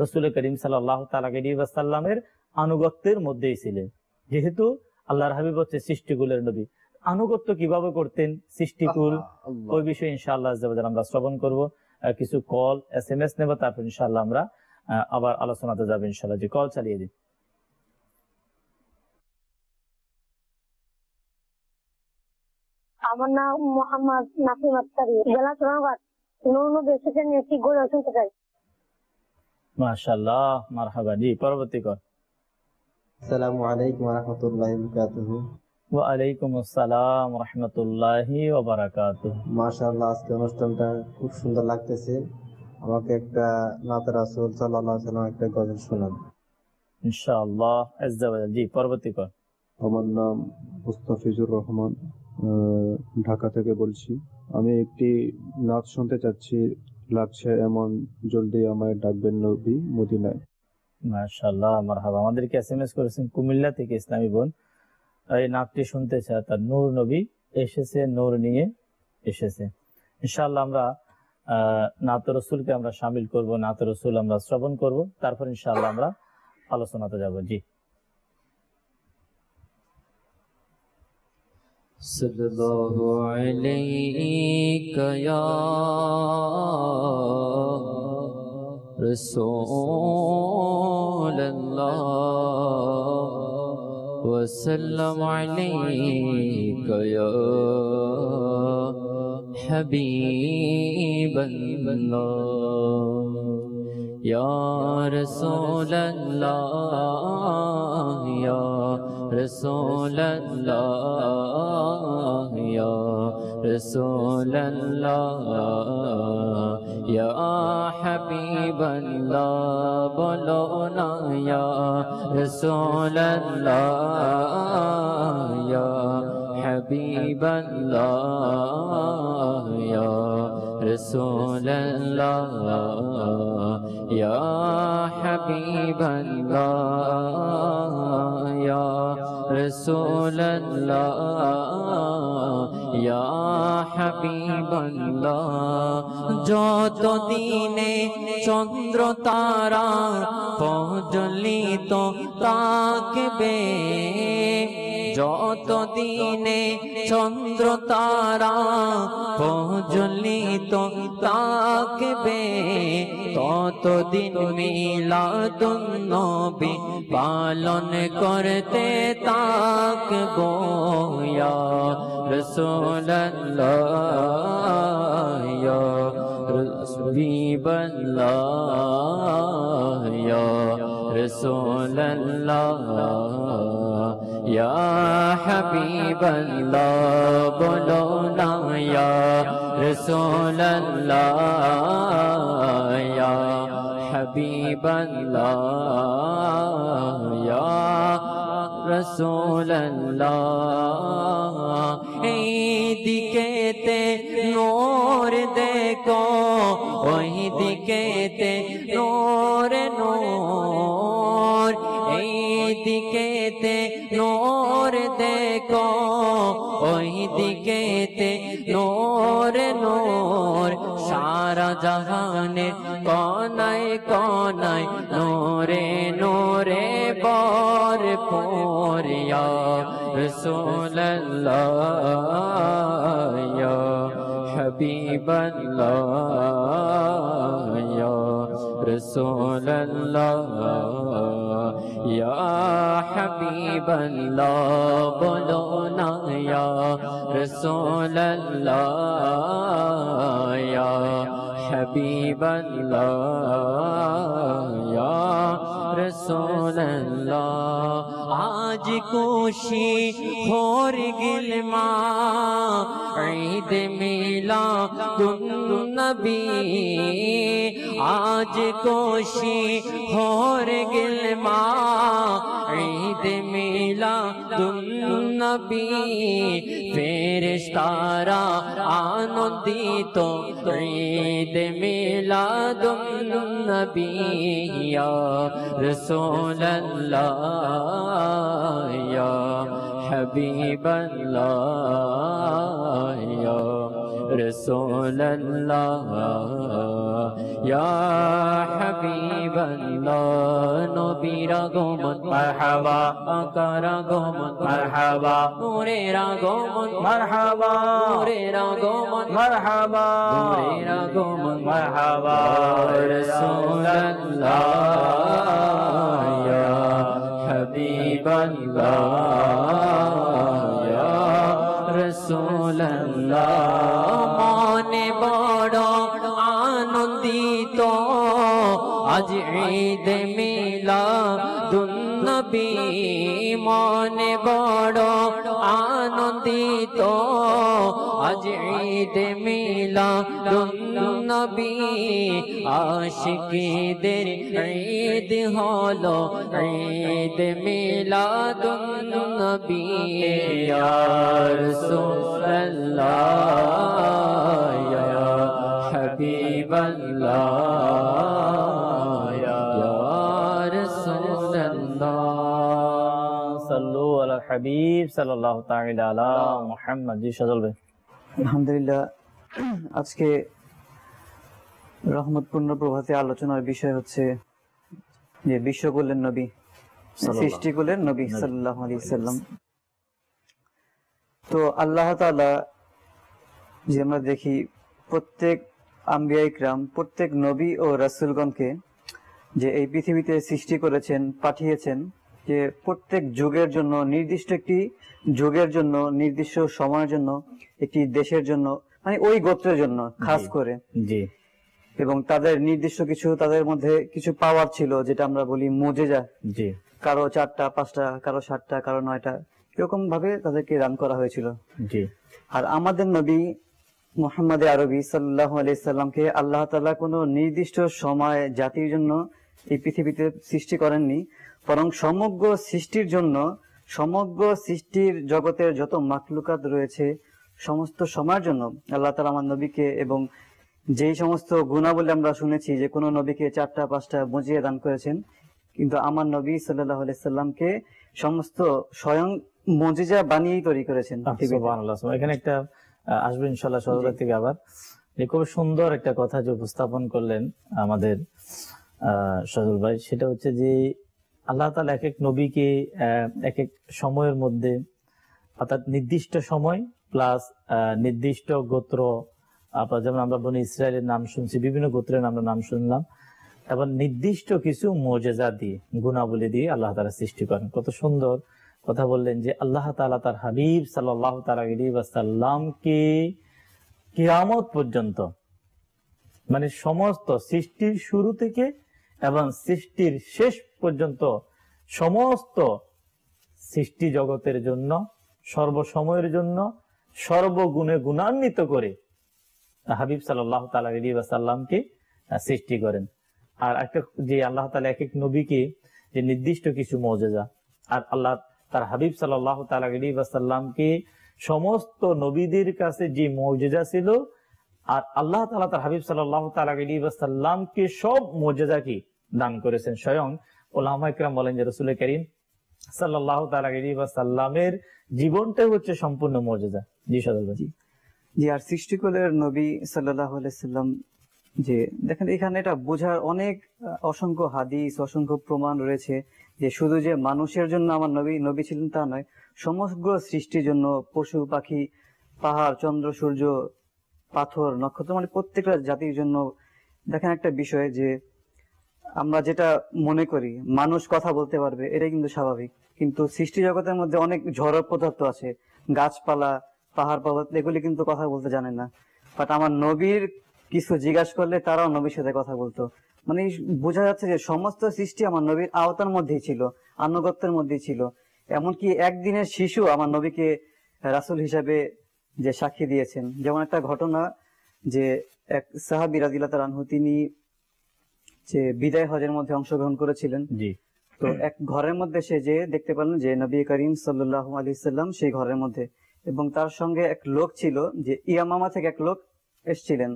রাসূল করিম সাল্লাল্লাহু তাআলা আলাইহি ওয়াসাল্লামের আনুগত্যের মধ্যেই ছিলেন। যেহেতু আল্লাহর হাবিব হচ্ছে সৃষ্টিকুলের নবী, আনুগত্য কিভাবে করতেন সৃষ্টিকুল, ওই বিষয়ে ইনশাআল্লাহ আমরা শ্রবণ করব। কিছু কল SMS নেব, তারপর ইনশাআল্লাহ আমরা আবার আলোচনাতে যাবো ইনশাআল্লাহ। যে কল চালিয়ে দিই। আমার নাম মোহাম্মদ নাসিম আক্তারি, জেলা সোনারগাঁ। নূর বেসিকে নিয়ে একটি গোল শুনতে চাই। মাশাআল্লাহ, মারহাবা। জি, পরবর্তী কল। আসসালামু আলাইকুম ওয়া রাহমাতুল্লাহি ওয়া বারাকাতুহু। ওয়া আলাইকুম আসসালাম ওয়া রাহমাতুল্লাহি ওয়া বারাকাতুহু। মাশাআল্লাহ, আজকে অনুষ্ঠানটা খুব সুন্দর লাগতেছে। আমাকে একটা নাতে রাসূল সাল্লাল্লাহু আলাইহি ওয়াসাল্লাম একটা গজল শোনান ইনশাআল্লাহ আজ্জা ওয়া জাল। জি, পরবর্তী কল। আমার নাম মুস্তাফিজুর রহমান, ঢাকা থেকে বলছি। আমি একটি নাচ শুনতে চাচ্ছি, লাগছে এমন জলদি আমায় ডাকবেন নবী মদিনায়। মাশাআল্লাহ, মারহাবা। আমাদেরকে SMS করেছেন কুমিল্লা থেকে ইসলামী বোন, এই নাচটি শুনতে চায়। তার নূর নবী এসেছে, নূর নিয়ে এসেছে। ইনশাআল্লাহ আমরা নাত রাসূলকে আমরা শামিল করব, নাত রাসূল আমরা শ্রবণ করব, তারপর ইনশাআল্লাহ আমরা আলোচনাতে যাব। জি। सल्लल्लाहु अलैका या रसूल अल्लाह वसल्लम अलैका या हबीब अल्लाह या रसूल अल्लाह या रसूल अल्लाह या रसूल अल्लाह या हबीब अल्लाह बोलो ना या रसूल अल्लाह या हबीब अल्लाह या रसूल अल्लाह या हबीब अल्लाह या रसूल अल्लाह या हबीब अल्लाह যত দিনে চন্দ্র তারা প্রজ্বলিত থাকবে, যত দিনে চন্দ্র তারা প্রজ্বলিত থাকবে, ততদিন মিলাদুন নবী পালন করতে থাকবো ইয়া রাসূলুল্লাহ ইয়া হাবিবাল্লাহ ইয়া রাসূলুল্লাহ ইয়া হাবিবাল্লাহ বলো না ইয়া রাসূলুল্লাহ ইয়া হাবিবাল্লাহ ইয়া রাসূলুল্লাহ এই দিকেতে নূর দেখো, ওই দিকেতে নূর নূর, এই দিকেতে নূর দেখো, ওই দিকেতে নূর নূর, সারা জাহানের কোনায় কোনায় নূরে নূরে ভরপুর ইয়া রাসূলুল্লাহ ইয়া হাবিবাল্লাহ ইয়া রাসূলুল্লাহ ইয়া হাবিবাল্লাহ বলো না ইয়া রাসূলুল্লাহ ইয়া হাবিবাল্লাহ ইয়া রাসূলুল্লাহ आज खुशी होर गिलमा ईद मिलादुन्नबी आज खुशी होर गिलमा ईद मिलादुन्नबी फेरेश्तारा आनंदित ईद मिलादुन्नबी या रसूल अल्लाह या हबीब अल्लाह या रसूल अल्लाह या हबीब अल्लाह नबीरा गोमन मरहबा आकारा गोमन मरहबा नूरेरा गोमन मरहबा नूरेरा गोमन मरहबा नूरेरा गोमन मरहबा रसूल अल्लाह या हबीब अल्लाह या रसूल अल्लाह मने बड़ो आनंदित आज ईद मिलादुन्नबी मने बड़ो आनंदित आज ईद मिलादुन्नबी आशिकीদের ঈদ হলো ঈদ মিলাদুন্নবী ইয়া রাসূলুল্লাহ ইয়া হাবিবাল্লাহ ইয়া রাসূলুল্লাহ সাল্লু আলা হাবিব সাল্লাল্লাহু তাআলা আলা মুহাম্মদ। জি সজল ভাই। আলহামদুলিল্লাহ, আজকে রহমতপূর্ণ প্রভাতে আলোচনার বিষয় হচ্ছে যে বিশ্বকুলের নবী, সৃষ্টিকুলের নবী সাল্লাল্লাহু আলাইহি সাল্লাম। তো আল্লাহ তাআলা যে আমরা দেখি প্রত্যেক আম্বিয়া ইকরাম, প্রত্যেক নবী ও রাসূলগণকে যে এই পৃথিবীতে সৃষ্টি করেছেন, পাঠিয়েছেন, যে প্রত্যেক যুগের জন্য, নির্দিষ্ট একটি যুগের জন্য, নির্দিষ্ট সময়ের জন্য, একটি দেশের জন্য, মানে ওই গোত্রের জন্য খাস করে। জি। এবং তাদের নির্দিষ্ট কিছু, তাদের মধ্যে কিছু পাওয়ার ছিল, যেটা আমরা বলি মুজিজা। জি। কারো 4টা 5টা, কারো 7টা, কারো 9টা, এরকম ভাবে তাদেরকে দান করা হয়েছিল। জি। আর আমাদের নবী মুহাম্মদ আরবি সাল্লাল্লাহু আলাইহি সাল্লামকে আল্লাহ তাআলা কোনো নির্দিষ্ট সময় জাতির জন্য এই পৃথিবীতে সৃষ্টি করেননি, বরং সমগ্র সৃষ্টির জন্য, সমগ্র সৃষ্টির জগতের যত মাখলুকাত রয়েছে সমস্ত সময়ের জন্য আল্লাহ তাআলা আমার নবীকে, এবং যেই সমস্ত গুণাবলী আমরা শুনেছি যে কোন নবীকে 4টা 5টা মুজিজা দান করেছেন, কিন্তু আমার নবী সাল্লাল্লাহু আলাইহি সাল্লামকে সমস্ত স্বয়ং মুজিজা বানিয়েই তৈরি করেছেন। সুবহানাল্লাহ। এখানে একটা আসবে ইনশাআল্লাহ সরকার থেকে আবার, যে খুব সুন্দর একটা কথা যে উপস্থাপন করলেন আমাদের সজল ভাই, সেটা হচ্ছে যে আল্লাহ তাআলা এক এক নবীকে এক এক সময়ের মধ্যে, অর্থাৎ নির্দিষ্ট সময় প্লাস নির্দিষ্ট গোত্র, আপনার যেমন আমরা বনি ইসরায়েলের নাম শুনছি, বিভিন্ন গোত্রের আমরা নাম শুনলাম, এবং নির্দিষ্ট কিছু মুজিজা দিয়ে, গুণাবলী দিয়ে আল্লাহ তাআলা সৃষ্টি করেন। কত সুন্দর কথা বললেন যে আল্লাহ তাআলা তার হাবিব সাল্লাল্লাহু তাআলা আলাইহি ওয়াসাল্লামকে কিয়ামত পর্যন্ত, মানে সমস্ত সৃষ্টির শুরু থেকে এবং সৃষ্টির শেষ পর্যন্ত সমস্ত সৃষ্টি জগতের জন্য, সর্বসময়ের জন্য, সর্বগুণে গুণান্বিত করে হাবিব সাল্লাল্লাহু তাআলা আলাইহি ওয়াসাল্লামকে সৃষ্টি করেন। আর একটা যে আল্লাহ তাআলা এক এক নবীকে যে নির্দিষ্ট কিছু মুজিজা, আর আল্লাহ তার হাবিব সাল্লাল্লাহু তাআলা আলাইহি ওয়াসাল্লামকে সমস্ত নবীদের কাছে যে মুজিজা ছিল, আর আল্লাহ তাআলা তার হাবিব সাল্লাল্লাহু তাআলা আলাইহি ওয়াসাল্লামকে সব মুজিজা কি দান করেছেন। স্বয়ং উলামা ইকরাম বলেন যে রাসূল করিম সাল্লাল্লাহু তাআলা আলাইহি ওয়াসাল্লামের জীবনটাই হচ্ছে সম্পূর্ণ মুজিজা। জি সদর ভাই। জি। আর সৃষ্টিকুলের নবী সাল্লাল্লাহু আলাইহি সাল্লাম, যে দেখেন এখানে এটা বোঝার অনেক অসংখ্য হাদিস, অসংখ্য প্রমাণ রয়েছে যে শুধু যে মানুষের জন্য আমার নবী ছিলেন তা নয়, সমগ্র সৃষ্টির জন্য, পশু পাখি, পাহাড়, চন্দ্র, সূর্য, পাথর, নক্ষত্র, মানে প্রত্যেকটা জাতির জন্য। দেখেন একটা বিষয় যে আমরা যেটা মনে করি মানুষ কথা বলতে পারবে, এটাই কিন্তু স্বাভাবিক, কিন্তু সৃষ্টি জগতের মধ্যে অনেক জড় পদার্থ আছে, গাছপালা, পাহাড় পর্বত, এগুলি কিন্তু কথা বলতে জানে না। বাট আমার নবীর কিছু জিজ্ঞাসা করলে তারাও নবীর সাথে কথা বলতো। মানে বোঝা যাচ্ছে যে সমস্ত সৃষ্টি আমার নবীর আওতার মধ্যেই ছিল, আনুগত্যের মধ্যেই ছিল। এমনকি একদিনের শিশু আমার নবীকে রাসূল হিসাবে যে সাক্ষী দিয়েছেন। যেমন একটা ঘটনা যে এক সাহাবী রাদিয়াল্লাহু তাআলা আনহু তিনি যে বিদায় হজের মধ্যে অংশগ্রহণ করেছিলেন। জি। তো এক ঘরের মধ্যে সে যে দেখতে পেলেন যে নবী করিম সাল্লাল্লাহু আলাইহি সাল্লাম সেই ঘরের মধ্যে, এবং তার সঙ্গে এক লোক ছিল যে ইয়ামামা থেকে এক লোক এসেছিলেন,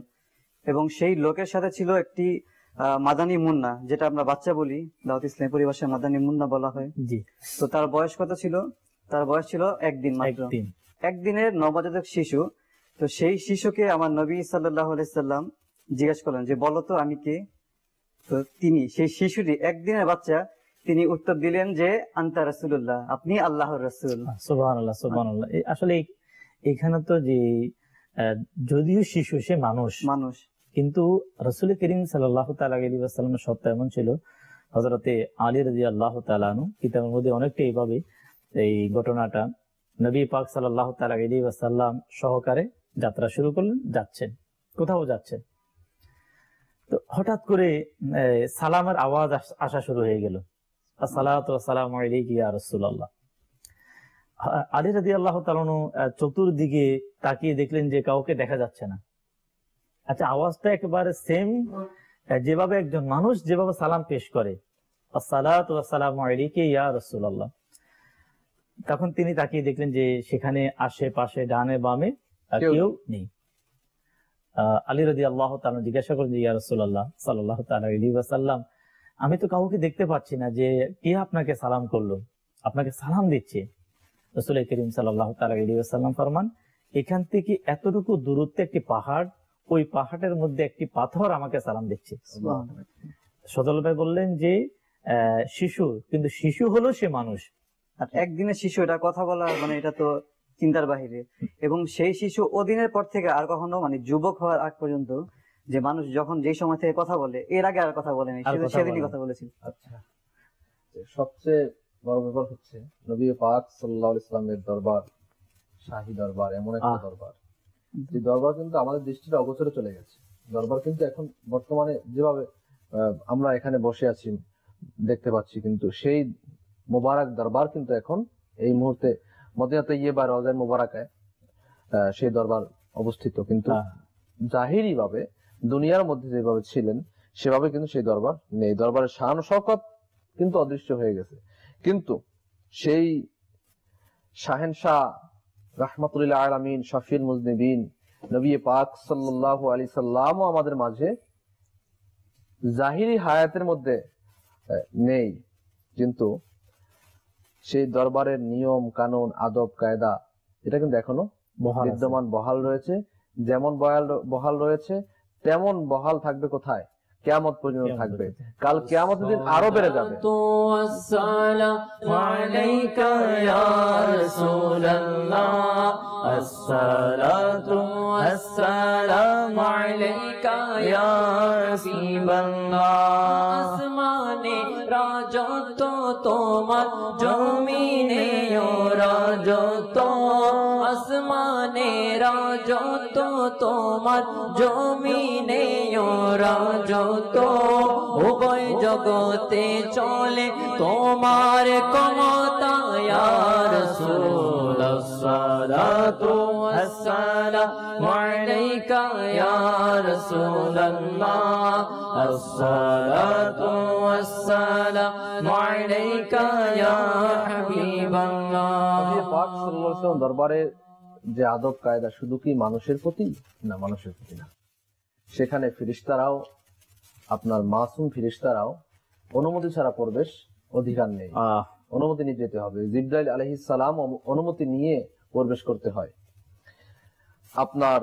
এবং সেই লোকের সাথে ছিল একটি মাদানী মুন্না, যেটা আমরা বাচ্চা বলি, দাওয়াত ইসলামী পরিভাষায় মাদানী মুন্না বলা হয়। জি। তো তার বয়স কত ছিল? তার বয়স ছিল একদিন মাত্র, একদিনের নবজাতক শিশু। তো সেই শিশুকে আমার নবী সাল্লাল্লাহু আলাইহি সাল্লাম জিজ্ঞেস করলেন যে বলো তো আমি কে? তো তিনি সেই শিশুটি একদিনের বাচ্চা, তিনি উত্তর দিলেন যে আনতা রাসূলুল্লাহ, আপনি আল্লাহর রাসূল। সুবহানাল্লাহ, সুবহানাল্লাহ। আসলে এখানে তো যে যদিও শিশু সে মানুষ, কিন্তু রাসূল করিম সাল্লাল্লাহু তাআলা আলাইহি ওয়াসাল্লামের সত্য এমন ছিল, হযরতে আলী রাদিয়াল্লাহু তাআলা আনহু কিতাবের মধ্যে অনেকটা এইভাবে এই ঘটনাটা নবী পাক সাল্লাল্লাহু তাআলা আলাইহি ওয়াসাল্লাম সহকারে যাত্রা শুরু করলেন, কোথাও যাচ্ছেন। তো হঠাৎ করে সালামের আওয়াজ আসা শুরু হয়ে গেল, আসসালাতু ওয়াসসালামু আলাইকা ইয়া রাসূলুল্লাহ। আলী রাদিয়াল্লাহু তাআলা আনহু চতুর্দিকে তাকিয়ে দেখলেন যে কাউকে দেখা যাচ্ছে না। আচ্ছা, আওয়াজটা একেবারে সেম যেভাবে একজন মানুষ যেভাবে সালাম পেশ করে, আসসালাতু ওয়াসসালামু আলাইকা ইয়া রাসূলুল্লাহ। তখন তিনি তাকিয়ে দেখলেন যে সেখানে আশেপাশে ডানে বামে কেউ নেই। আলী রাদিয়াল্লাহু তাআলা জিজ্ঞাসা করেন যে ইয়া রাসূলুল্লাহ সাল্লাল্লাহু তাআলা আলাইহি ওয়াসাল্লাম, আমি তো কাউকে দেখতে পাচ্ছি না, যে কে আপনাকে সালাম করলো, আপনাকে সালাম দিচ্ছে। রাসূল করিম সাল্লাল্লাহু তাআলা আলাইহি ওয়াসাল্লাম ফরমান, এখান থেকে এতটুকু দূরত্বে একটি পাহাড়, ওই পাহাড়ের মধ্যে একটি পাথর আমাকে সালাম দিচ্ছে। সজল ভাই বললেন যে শিশু, কিন্তু শিশু হলো সে মানুষ। আর একদিনের শিশু, এটা কথা বলা মানে এটা তো চিন্তার বাহিরে। এবং সেই শিশু ওদিনের পর থেকে আর কখনো মানে যুবক হওয়ার আগ পর্যন্ত যে মানুষ যখন যেই সময় থেকে কথা বলে, এর আগে আর কথা বলেনি, সেদিনই কথা বলেছিল। আচ্ছা, সবচেয়ে বড় ব্যাপার হচ্ছে নবী পাক সাল্লাল্লাহু আলাইহি ওয়াসাল্লামের দরবার, শাহী দরবার, এমন একটা দরবার যে দরবার কিন্তু আমাদের দৃষ্টির অগোচরে চলে গেছে। দরবার কিন্তু এখন বর্তমানে যেভাবে আমরা এখানে বসে আছি দেখতে পাচ্ছি, কিন্তু সেই মোবারক দরবার কিন্তু এখন এই মুহূর্তে মদিনা তাইয়্যিবা রওজা মুবারাকায় সেই দরবার অবস্থিত। কিন্তু জাহিরি ভাবে দুনিয়ার মধ্যে যেভাবে ছিলেন সেভাবে কিন্তু সেই দরবার নেই। দরবারের শান ও শওকত কিন্তু অদৃশ্য হয়ে গেছে। কিন্তু সেই শাহেনশাহ রাহমাতুল লিল আলামিন, শাফিউল মুজনিবিন নবী পাক সাল্লাল্লাহু আলাইহি সাল্লাম আমাদের মাঝে জাহিরি হায়াতের মধ্যে নেই, কিন্তু সেই দরবারের নিয়ম কানুন আদব কায়দা এটা কিন্তু এখনো বিদ্যমান বহাল রয়েছে। যেমন বহাল রয়েছে তেমন বহাল থাকবে কোথায়? কিয়ামত পর্যন্ত থাকবে। কাল কিয়ামতের দিন আরো বেড়ে যাবে। আসমানে রাজত্ব তোমার, জমিনে রাজত্ব, আসমানে রাজত্ব তোমার, জমিনে রাজত্ব, উভয় জগতে চলে তোমার ক্ষমতা ইয়া রাসূল। আসসালাতু ওয়াসসালামু আলাইকা ইয়া রাসূলুল্লাহ, আসসালাতু ওয়াসসালামু আলাইকা ইয়া হাবিবাল্লাহ। নবী পাক সাল্লাল্লাহু আলাইহি ওয়াসাল্লাম দরবারে যে আদব কায়দা শুধু কি মানুষের প্রতি না, মানুষের প্রতি না, সেখানে ফেরেশতারাও, আপনার মাসুম ফেরেশতারাও অনুমতি ছাড়া প্রবেশ অধিকার নেই, অনুমতি নিয়ে যেতে হবে। জিবরাইল আলাইহিস সালাম অনুমতি নিয়ে প্রবেশ করতে হয়। আপনার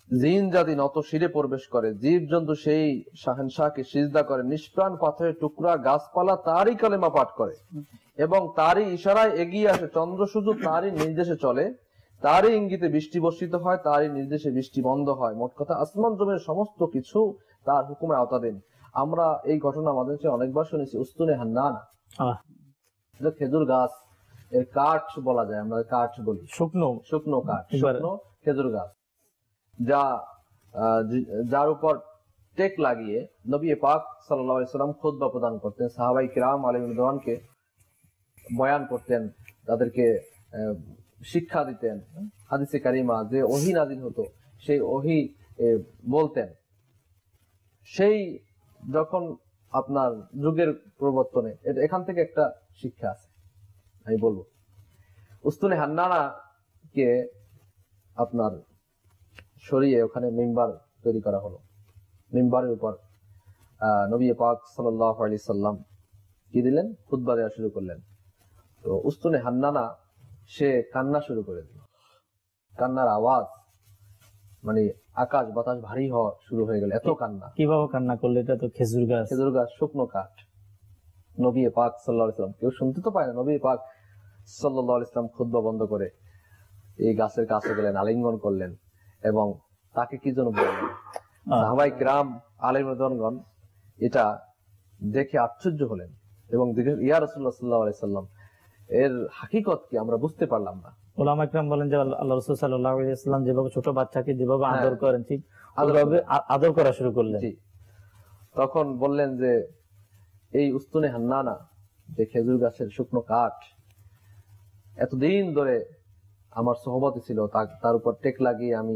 জিন জাতি নত শিরে প্রবেশ করে, জীব জন্তু সেই শাহেনশাহকে সিজদা করে, নিষ্প্রাণ পাথরের টুকরা গাছপালা তারই কালেমা পাঠ করে এবং তারই ইশারায় এগিয়ে আসে। চন্দ্র সূর্য তারই নির্দেশে চলে, তারই ইঙ্গিতে বৃষ্টি বর্ষিত হয়, তারই নির্দেশে বৃষ্টি বন্ধ হয়। মোট কথা আসমান জমির সমস্ত কিছু তার হুকুমে আওতাধীন। আমরা এই ঘটনা আমাদের অনেকবার শুনেছি। উস্তুনে হান্নান, খেজুর গাছ এর কাঠ বলা যায়, আমরা কাঠ বলি, শুকনো কাঠ, শুকনো খেজুর গাছ, যার উপর টেক লাগিয়ে নবী পাক সাল্লাল্লাহু আলাইহি ওয়াসাল্লাম খুতবা প্রদান করতেন। সাহাবায়ে কিরাম আলাইহিম রিদওয়ানকে বয়ান করতেন, তাদেরকে শিক্ষা দিতেন। হাদিসে কারিমা যে ওহী নাযিল হতো সেই ওহী বলতেন। সেই যখন আপনার যুগের পরিবর্তনে এখান থেকে একটা শিক্ষা আছে আমি বলবো। উস্তুনে হান্নানা কে আপনার সরিয়ে ওখানে মিম্বার তৈরি করা হলো। মিম্বারের উপর নবী পাক সাল্লাল্লাহু আলাইহি সাল্লাম কি দিলেন, খুতবা দেওয়া শুরু করলেন। তো উস্তুনে হান্নানা সে কান্না শুরু করে দিল। কান্নার আওয়াজ মানে আকাশ বাতাস ভারী হওয়া শুরু হয়ে গেল, এত কান্না। কিভাবে কান্না করলে? এটা তো খেজুর গাছ, খেজুর গাছ, শুকনো কাঠ। নবী পাক সাল্লাল্লাহু আলাইহি সাল্লাম কেউ শুনতে তো পায় না। নবী পাক সাল্লাল্লাহু আলাইহি সাল্লাম খুতবা বন্ধ করে এই গাছের কাছে গেলেন, আলিঙ্গন করলেন এবং তাকে কি জন্য বললেন। সাহাবায়ে কিরাম আলেম রাদিয়াল্লাহু এটা দেখে আশ্চর্য হলেন এবং দেখে ইয়া রাসূলুল্লাহ সাল্লাল্লাহু আলাইহি সাল্লাম এর হাকিকত কি আমরা বুঝতে পারলাম না। ওলামা ইকরাম বলেন যে আল্লাহ রাসূল সাল্লাল্লাহু আলাইহি ওয়াসাল্লাম যেভাবে ছোট বাচ্চাকে যেভাবে আদর করেন, ঠিক ওইভাবে আদর করা শুরু করলেন। তখন বললেন যে এই উস্তুনে হান্নানা যে খেজুর গাছের শুকনো কাঠ এতদিন ধরে আমার সহবতে ছিল, তার উপর টেক লাগিয়ে আমি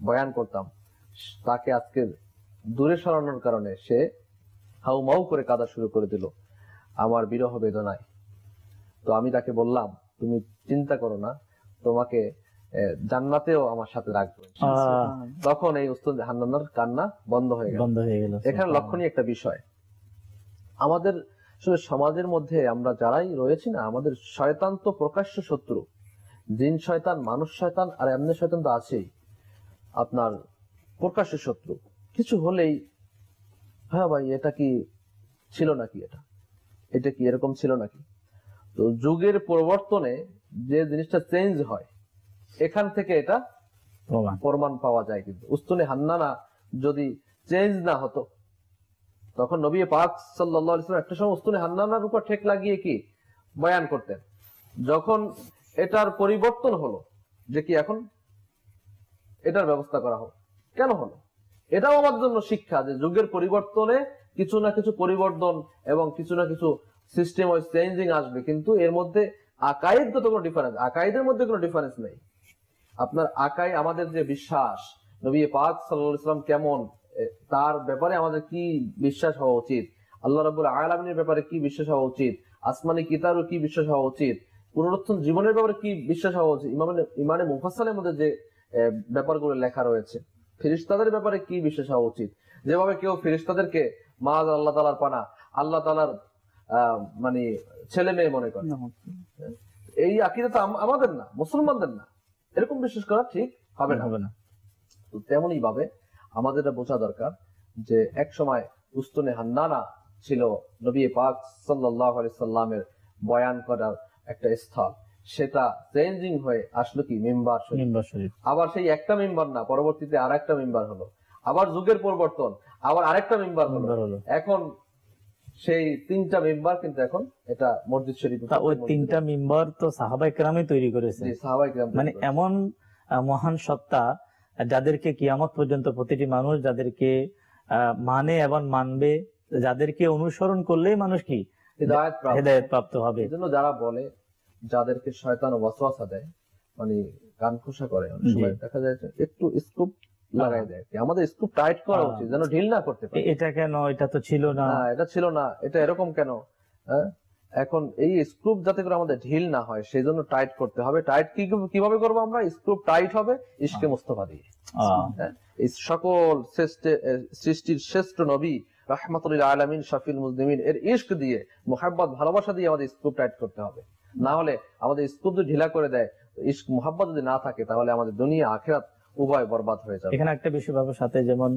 বয়ান করতাম, তাকে আজকে দূরে সরানোর কারণে সে হাউমাউ করে কাঁদা শুরু করে দিল আমার বিরহ বেদনায়। তো আমি তাকে বললাম, তুমি চিন্তা করো না, তোমাকে জান্নাতেও আমার সাথে রাখবো। তখন এই উস্তুনে হান্নানার কান্না বন্ধ হয়ে গেল। এখানে লক্ষণীয় একটা বিষয়, আমাদের সমাজের মধ্যে আমরা যারাই রয়েছি না, আমাদের শয়তান তো প্রকাশ্য শত্রু। জিন শয়তান, মানুষ শয়তান আর এমনি শয়তান তো আছেই, আপনার প্রকাশ্য শত্রু। কিছু হলেই হ্যাঁ ভাই এটা কি ছিল নাকি, এটা কি এরকম ছিল নাকি। তো যুগের পরিবর্তনে যে জিনিসটা চেঞ্জ হয় এখান থেকে এটা প্রমাণ পাওয়া যায়। কিন্তু উস্তুনে হান্নানা যদি চেঞ্জ না হতো তখন নবী পাক সাল্লাল্লাহু আলাইহি ওয়াসাল্লাম একটা সময় উস্তুনে হান্নানার উপর ঠেক লাগিয়ে কি বয়ান করতেন। যখন এটার পরিবর্তন হলো যে কি এখন এটার ব্যবস্থা করা হলো, কেন হলো? এটাও আমাদের জন্য শিক্ষা যে যুগের পরিবর্তনে কিছু না কিছু পরিবর্তন এবং কিছু না কিছু সিস্টেম ওই চেঞ্জিং আসবে, কিন্তু এর মধ্যে আকাইদগত কোনো ডিফারেন্স, আকাইদের মধ্যে কোনো ডিফারেন্স নেই। আপনার আকাই আমাদের যে বিশ্বাস, নবী পাক সাল্লাল্লাহু আলাইহি ওয়াসাল্লাম কেমন, তার ব্যাপারে আমাদের কি বিশ্বাস হওয়া উচিত, আল্লাহ রাব্বুল আলামিনের ব্যাপারে কি বিশ্বাস হওয়া উচিত, আসমানি কিতাবের কি বিশ্বাস হওয়া উচিত, পুনরুত্থান জীবনের ব্যাপারে কি বিশ্বাস হওয়া উচিত, ইমানে মুফাসসালের মধ্যে যে ব্যাপারগুলো লেখা রয়েছে, ফেরেশতাদের ব্যাপারে কি বিশ্বাস হওয়া উচিত। যেভাবে কেউ ফেরেশতাদেরকে মাআজ আল্লাহ তাআলার পানা, আল্লাহ তাআলার মানে ছেলে মেয়ে মনে করে, এই আকীদা তো আমাদের না, মুসলমানদের না, এরকম বিশ্বাস করা ঠিক হবে না। তো তেমনই ভাবে আমাদের বোঝা দরকার যে এক সময় উস্তুনে হান্নানা ছিল নবী পাক সাল্লাল্লাহু আলাইহি সাল্লামের বয়ান করার একটা স্থল, সেটা চেঞ্জিং হয়ে আসলো কি মিম্বার শরীফ। আবার সেই একটা মিম্বার না, পরবর্তীতে আরেকটা মিম্বার হলো, আবার যুগের পরিবর্তন, আবার আরেকটা মিম্বার হলো। এখন সেই তিনটা মিম্বার কিন্তু এখন এটা মসজিদ শরীফ। ওই তিনটা মিম্বার তো সাহাবায়ে কেরামই তৈরি করেছে। মানে এমন মহান সত্তা যাদেরকে কিয়ামত পর্যন্ত প্রতিটি মানুষ যাদেরকে মানে এবং মানবে, যাদেরকে অনুসরণ করলেই মানুষ কি হেদায়েত প্রাপ্ত হবে। এজন্য যারা বলে যাদেরকে শয়তান ওয়াসওয়াসা দেয়, মানে কান খোসা করে, দেখা যায় একটু স্কুপ লাগাই দেয়, আমাদের স্কুপ টাইট করা উচিত যেন ঢিল না করতে পারে। এটা কেন, এটা তো ছিল না, এটা ছিল না, এটা এরকম কেন। এখন এই স্ক্রুপ যাতে করে আমাদের ঢিল না হয় সেই জন্য টাইট করতে হবে। টাইট কিভাবে করবো আমরা? স্ক্রুপ টাইট হবে ইশকে মুস্তাফা দিয়ে। এই সকল সৃষ্টির শ্রেষ্ঠ নবী রাহমাতুল লিল আলামিন শাফিউল মুজনিমিন এর ইশক দিয়ে, মুহাব্বত ভালোবাসা দিয়ে আমাদের স্ক্রুপ টাইট করতে হবে। না হলে আমাদের স্ক্রুপ যদি ঢিলা করে দেয়, ইশক মুহাব্বত যদি না থাকে, তাহলে আমাদের দুনিয়া আখিরাত উভয় বরবাদ হয়ে যাবে। এখানে একটা বিষয় ভাবার সাথে, যেমন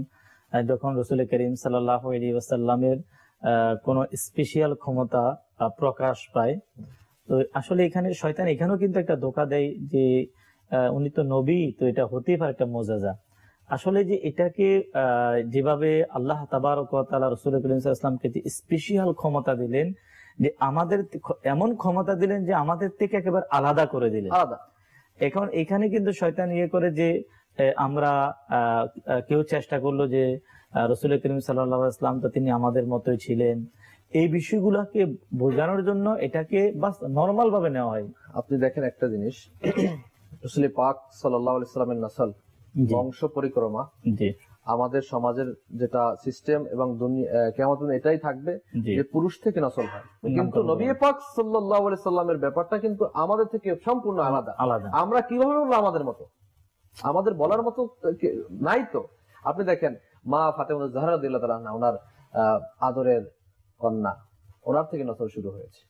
যখন রাসূল করিম সাল্লাল্লাহু আলাইহি ওয়াসাল্লামের কোন স্পেশাল ক্ষমতা প্রকাশ পায়, তো আসলে এখানে শয়তান এখানেও কিন্তু একটা ধোঁকা দেয় যে উনি তো নবী, তো এটা হতেই পারে একটা মুজিজা। আসলে যে এটাকে যেভাবে আল্লাহ তাবারক ওয়া তাআলা রাসূল করিম সাল্লাল্লাহু আলাইহি ওয়াসাল্লামকে যে স্পেশাল ক্ষমতা দিলেন, যে আমাদের এমন ক্ষমতা দিলেন যে আমাদের থেকে একেবারে আলাদা করে দিলেন। এখন এখানে কিন্তু শয়তান করে যে আমরা কেউ চেষ্টা করলো যে রাসূল করিম সাল্লাল্লাহু আলাইহি ওয়াসাল্লাম তো তিনি আমাদের মতোই ছিলেন, এই বিষয়গুলোকে বোঝানোর জন্য এটাকে বাস নরমাল ভাবে নেওয়া হয়। আপনি দেখেন একটা জিনিস, রাসূল পাক সাল্লাল্লাহু আলাইহি সাল্লামের নসল, বংশ পরিক্রমা, আমাদের সমাজের যেটা সিস্টেম এবং কিয়ামত এটাই থাকবে যে পুরুষ থেকে নসল হয়, কিন্তু নবী পাক সাল্লাল্লাহু আলাইহি সাল্লামের ব্যাপারটা কিন্তু আমাদের থেকে সম্পূর্ণ আলাদা। আমরা কিভাবে বলবো আমাদের মতো? আমাদের বলার মতো নাই তো। আপনি দেখেন মা ফাতেমা জাহরা রাদিয়াল্লাহু তাআলা আনহা, ওনার আদরের কন্যা, ওনার থেকে নসল শুরু হয়েছে।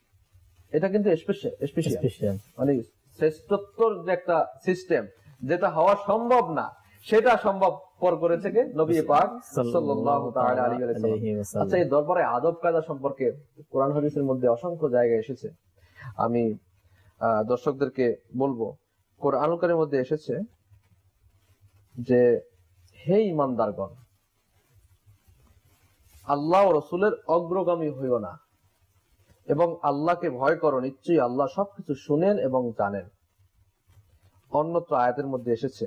এটা কিন্তু স্পেশাল, মানে শ্রেষ্ঠত্বর যে একটা সিস্টেম, যেটা হওয়া সম্ভব না সেটা সম্ভব পর করেছে কে? নবী পাক সাল্লাল্লাহু তাআলা আলাইহি ওয়াসাল্লাম। আচ্ছা, এই দরবারে আদব কায়দা সম্পর্কে কোরআন হাদিসের মধ্যে অসংখ্য জায়গায় এসেছে। আমি দর্শকদেরকে বলবো, কোরআনুল কারীমের মধ্যে এসেছে যে হে ঈমানদারগণ, আল্লাহ ও রাসূলের অগ্রগামী হইও না এবং আল্লাহকে ভয় করো, নিশ্চয়ই আল্লাহ সবকিছু শুনেন এবং জানেন। অন্যত্র আয়াতের মধ্যে এসেছে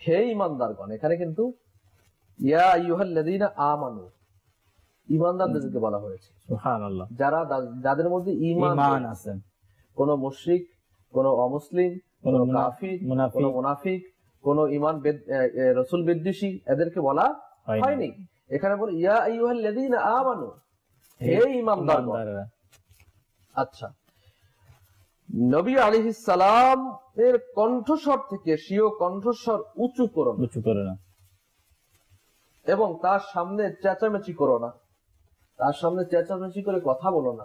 হে ঈমানদারগণ, এখানে কিন্তু ইয়া আইয়ুহাল্লাযীনা আমানু, ঈমানদারদেরকে বলা হয়েছে। সুবহানাল্লাহ, যাদের মধ্যে ঈমান আছে। কোন মুশরিক, কোন অমুসলিম, কোন কাফির, কোন মুনাফিক, কোন ঈমান রাসূল বিদ্বেষী এদেরকে বলা হয়নি। এখানে বলে ইয়া আইয়ুহাল্লাযীনা আমানু, হে ঈমানদারগণ। আচ্ছা, নবী আলাইহিস সালাম এর কণ্ঠস্বর থেকে স্বীয় কণ্ঠস্বর উঁচু করো না এবং তার সামনে চেঁচামেচি করো না, তার সামনে চেঁচামেচি করে কথা বলো না,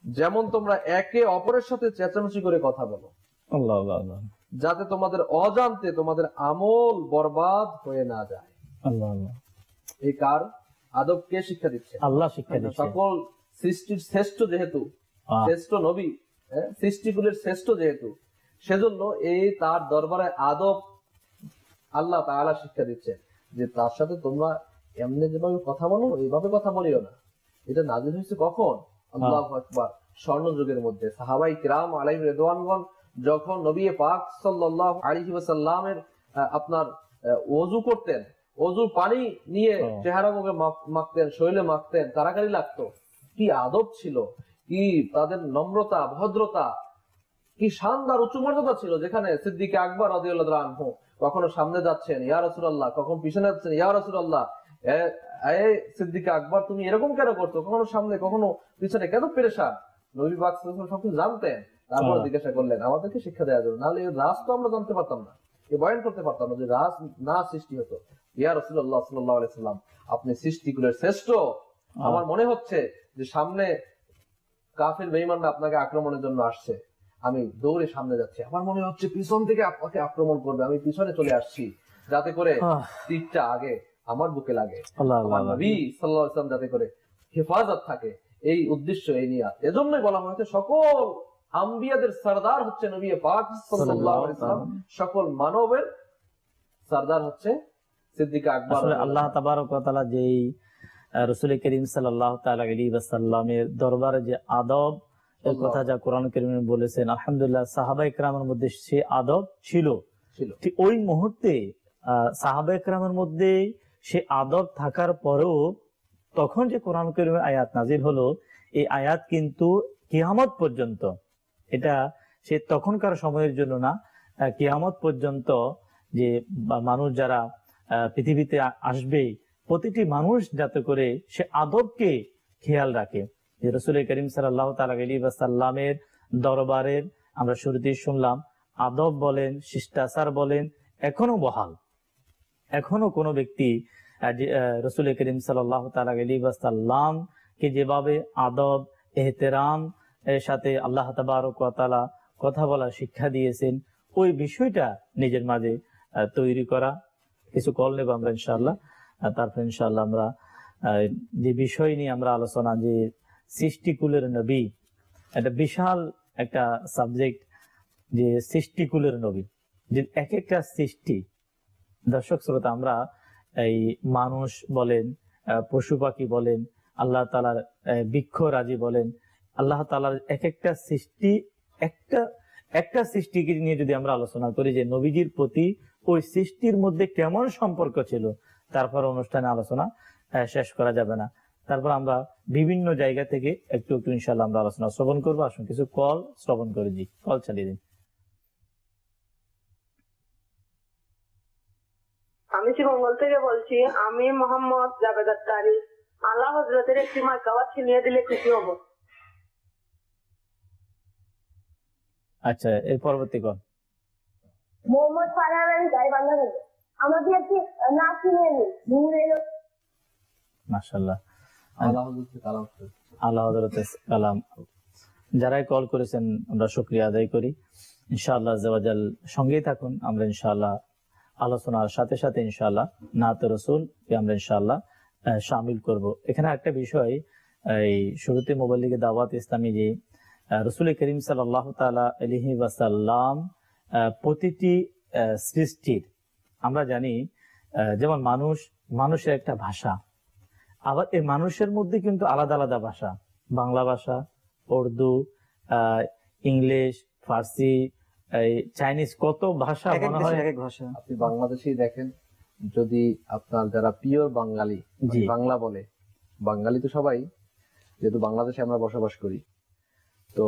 যেমন তোমরা একে অপরের সাথে চেঁচামেচি করে কথা বলো, যাতে তোমাদের অজান্তে তোমাদের আমল বরবাদ হয়ে না যায়। এই কার আদব কে শিক্ষা দিচ্ছে? আল্লাহ শিক্ষা দিচ্ছে। সকল সৃষ্টির শ্রেষ্ঠ যেহেতু, শ্রেষ্ঠ নবী, সৃষ্টিগুলির শ্রেষ্ঠ যেহেতু, সেজন্য এই তার দরবারে আদব আল্লাহ তাআলা শিক্ষা দিচ্ছে যে তার সাথে তোমরা এমনি যেভাবে কথা বলো এইভাবে কথা বলিও না। এটা নাযিল হয়েছে কখন? আল্লাহু আকবার, স্বর্ণ যুগের মধ্যে সাহাবায়ে কিরাম আলাইহিম রিদওয়ানগণ যখন নবী পাক সাল্লাল্লাহু আলাইহি ওয়াসাল্লামের আপনার ওযু করতেন, ওযুর পানি নিয়ে চেহারা মুখে মাখতেন, শরীরে মাখতেন, কারাকারি লাগতো। কি আদব ছিল, কি তাদের নম্রতা, ভদ্রতা, কি শানদার উচ্চ মর্যাদা ছিল, যেখানে সিদ্দিক আকবর রাদিয়াল্লাহু তাআলা আনহু কখনো সামনে যাচ্ছেন ইয়া রাসূলুল্লাহ, কখন পিছনে যাচ্ছেন ইয়া রাসূলুল্লাহ, এই সিদ্দিক আকবর তুমি এরকম কেন করছো, কখনো সামনে কখনো পিছনে, কেন পেরেশান? নবী পাক সাল্লাল্লাহু আলাইহি ওয়াসাল্লাম সবকিছু জানতেন, তারপর জিজ্ঞাসা করলেন আমাদেরকে শিক্ষা দেওয়ার জন্য, নাহলে এই রাজ তো আমরা জানতে পারতাম না, এই বয়ান করতে পারতাম না, যে রাজ না সৃষ্টি হতো। ইয়া রাসূলুল্লাহ সাল্লাল্লাহু আলাইহি ওয়াসাল্লাম, আপনি সৃষ্টিকুলের শ্রেষ্ঠ। আমার মনে হচ্ছে যে সামনে কাফির বেঈমানরা আপনাকে আক্রমণের জন্য আসছে, আমি দৌড়ে সামনে যাচ্ছি, আমার মনে হচ্ছে পিছন থেকে আপনাকে আক্রমণ করবে, আমি পিছনে চলে আসছি যাতে করে তীরটা আগে আমার বুকে লাগে, আমার নবী সাল্লাল্লাহু আলাইহি ওয়াসাল্লাম যাতে করে হেফাজত থাকে, এই উদ্দেশ্য, এই নিয়াত। এজন্যই বলা হয়েছে সকল আম্বিয়াদের সরদার হচ্ছে নবী পাক সাল্লাল্লাহু আলাইহি ওয়াসাল্লাম, সকল মানবের সরদার হচ্ছে সিদ্দিক আকবর। আসলে আল্লাহ তাবারক ওয়া তাআলা যেই রাসূল করিম সাল্লাল্লাহু তাআলা আলাইহি ওয়াসাল্লামের দরবারে যে আদব এর কথা যা কোরআন কারীমে বলেছেন, আলহামদুলিল্লাহ সাহাবায়ে কেরামের মধ্যে সে আদব ছিল। ঠিক ওই মুহূর্তে সাহাবায়ে কেরামের মধ্যে সে আদব থাকার পরেও তখন যে কোরআন কারীমের আয়াত নাজিল হলো, এই আয়াত কিন্তু কিয়ামত পর্যন্ত, এটা সে তখনকার সময়ের জন্য না, কিয়ামত পর্যন্ত যে মানুষ যারা পৃথিবীতে আসবে প্রতিটি মানুষ যাতে করে সে আদবকে খেয়াল রাখে। যে রাসূল করিম সাল্লাল্লাহু তাআলা আলাইহি ওয়াসাল্লামের দরবারের আমরা শুরুতেই শুনলাম আদব বলেন, শিষ্টাচার বলেন, এখনো বহাল। এখনো কোনো ব্যক্তি রাসূল করিম সাল্লাল্লাহু তাআলা আলাইহি ওয়াসাল্লাম কে যেভাবে আদব এহতেরাম এর সাথে আল্লাহ তাবারক ওয়া তাআলা কথা বলা শিক্ষা দিয়েছেন, ওই বিষয়টা নিজের মাঝে তৈরি করা। কিছু কল নেব আমরা ইনশাআল্লাহ, তারপর ইনশাআল্লাহ আমরা যে বিষয় নিয়ে আমরা আলোচনা, যে সৃষ্টিকুলের নবী, এটা বিশাল একটা সাবজেক্ট, যে সৃষ্টিকুলের নবী, যে এক একটা সৃষ্টি। দর্শক শ্রোতা, আমরা এই মানুষ বলেন, পশু পাখি বলেন, আল্লাহ তাআলার বৃক্ষরাজি বলেন, আল্লাহ তাআলার এক একটা সৃষ্টি, একটা সৃষ্টিকে নিয়ে যদি আমরা আলোচনা করি যে নবীজির প্রতি ওই সৃষ্টির মধ্যে কেমন সম্পর্ক ছিল, তারপর অনুষ্ঠানে আলোচনা শেষ করা যাবে না। তারপর আমরা বিভিন্ন জায়গা থেকে একটু একটু ইনশাআল্লাহ আমরা আলোচনা শ্রবণ করবো। আসুন কিছু কল শ্রবণ করে দিই, কল চালিয়ে দিন। আমি শ্রীমঙ্গল থেকে বলছি। আমি মোহাম্মদ জাভেদ আত্তারি। আল্লাহ হযরতের একটি মার্কাওয়াত ছিনিয়ে দিলে খুশি হব। আচ্ছা, এর পরবর্তী কল। মোহাম্মদ ফারহান আলী গাইবান্ধা থেকে। আমাকে একটি নাচ ছিনিয়ে দিন। মাশাআল্লাহ, আল্লাহ হযরতের কালাম। আল্লাহ হযরতের কালাম। যারাই কল করেছেন আমরা শুকরিয়া আদায় করি। ইনশাআল্লাহ আজ্জা ওয়া জাল সঙ্গেই থাকুন। আমরা ইনশাআল্লাহ আলোচনার সাথে সাথে ইনশাআল্লাহ নাত রাসূল আমরা ইনশাআল্লাহ শামিল করব। এখানে একটা বিষয়, এই শুরুতে মুবাল্লিগে দাওয়াত ইসলামী যে রাসূল করিম সাল্লাল্লাহু তাআলা আলাইহি ওয়াসাল্লাম প্রতিটি সৃষ্টির, আমরা জানি যেমন মানুষের একটা ভাষা, আবার এই মানুষের মধ্যে কিন্তু আলাদা আলাদা ভাষা, বাংলা ভাষা, উর্দু, ইংলিশ, ফার্সি, চাইনিজ, কত ভাষা মনে হয়। আপনি বাংলাদেশেই দেখেন, যদি আপনার যারা পিওর বাঙালি বাংলা বলে, বাঙালি তো সবাই, যেহেতু বাংলাদেশে আমরা বসবাস করি, তো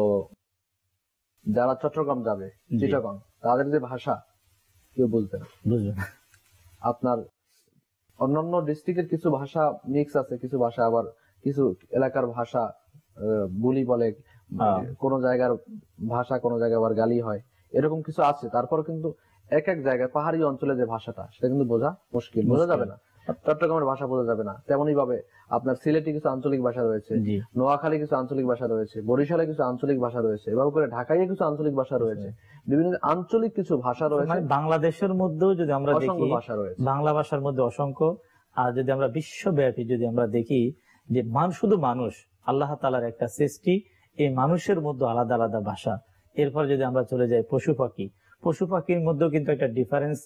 যারা চট্টগ্রাম যাবে, চিটাগং, তাদের যে ভাষা কেউ বুঝবে না, বুঝবে না। আপনার অন্যান্য ডিস্ট্রিক্টের কিছু ভাষা মিক্স আছে, কিছু ভাষা আবার কিছু এলাকার ভাষা বুলি বলে, কোন জায়গার ভাষা কোন জায়গায় আবার গালি হয়, এরকম কিছু আছে। তারপর কিন্তু এক এক জায়গায় পাহাড়ি অঞ্চলে যে ভাষাটা, সেটা কিন্তু বোঝা মুশকিল, বোঝা যাবে না। চট্টগ্রামের ভাষা বোঝা যাবে না, তেমনই ভাবে আপনার সিলেটি কিছু আঞ্চলিক ভাষা রয়েছে, নোয়াখালী কিছু আঞ্চলিক ভাষা রয়েছে, বরিশালে কিছু আঞ্চলিক ভাষা রয়েছে, এভাবে করে ঢাকায় কিছু আঞ্চলিক ভাষা রয়েছে, বিভিন্ন আঞ্চলিক কিছু ভাষা রয়েছে। বাংলাদেশের মধ্যেও যদি আমরা দেখি ভাষা রয়েছে, বাংলা ভাষার মধ্যে অসংখ্য। আর যদি আমরা বিশ্বব্যাপী যদি আমরা দেখি যে শুধু মানুষ আল্লাহ তাআলার একটা সৃষ্টি, এই মানুষের মধ্যে আলাদা আলাদা ভাষা। এরপর যদি আমরা চলে যাই পশু পাখির মধ্যেও কিন্তু একটা ডিফারেন্স।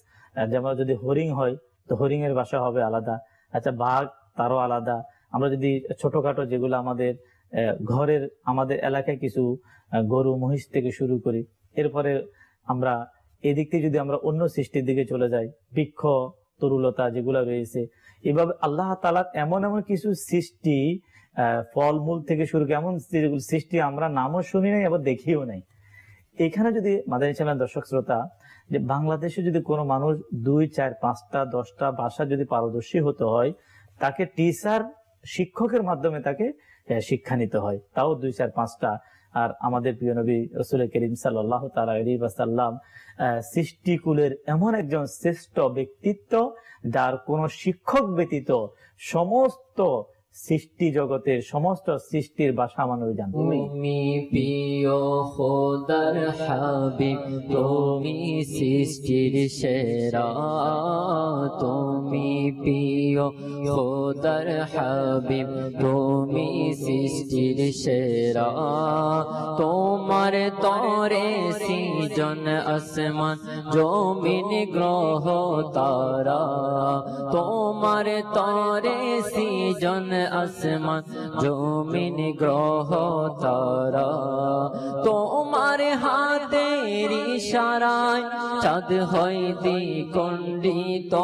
যেমন যদি হরিণ হয় তো হরিণ এর ভাষা হবে আলাদা। আচ্ছা, বাঘ তারও আলাদা। আমরা যদি ছোটখাটো যেগুলো আমাদের ঘরের, আমাদের এলাকায় কিছু গরু মহিষ থেকে শুরু করি, এরপরে আমরা এদিক থেকে যদি আমরা অন্য সৃষ্টির দিকে চলে যাই, বৃক্ষ, তরুলতা যেগুলো রয়েছে, এভাবে আল্লাহ তাআলার এমন এমন কিছু সৃষ্টি, ফলমূল থেকে শুরু করে এমন সৃষ্টি আমরা নামও শুনি নাই, আবার দেখিও নাই। এখানে যদি মাদানী চ্যানেল দর্শক শ্রোতা, যে বাংলাদেশে যদি কোনো মানুষ 2, 4, 5টা 10টা ভাষা যদি পারদর্শী হতে হয়, তাকে টিচার, শিক্ষকের মাধ্যমে তাকে শিক্ষা নিতে হয়, তাও 2, 4, 5টা। আর আমাদের প্রিয় নবী রাসূল করিম সাল্লাল্লাহু তাআলা আলাইহি ওয়াসাল্লাম সৃষ্টিকুলের এমন একজন শ্রেষ্ঠ ব্যক্তিত্ব, যার কোন শিক্ষক ব্যতীত সমস্ত সৃষ্টি জগতের সমস্ত সৃষ্টির ভাষা মানুষ জানতো। তুমি প্রিয় খোদার হাবিব, তুমি সৃষ্টির সেরা, তুমি প্রিয় খোদার হাবিব, তুমি সৃষ্টির সেরা। তোমার তরে সৃজন আসমান জমিন গ্রহ তারা, তোমার তরে সৃজন আসমান জমিন গ্রহ তারা। তোমার হাতের ইশারায় চাঁদ হয় দ্বিখণ্ডিত,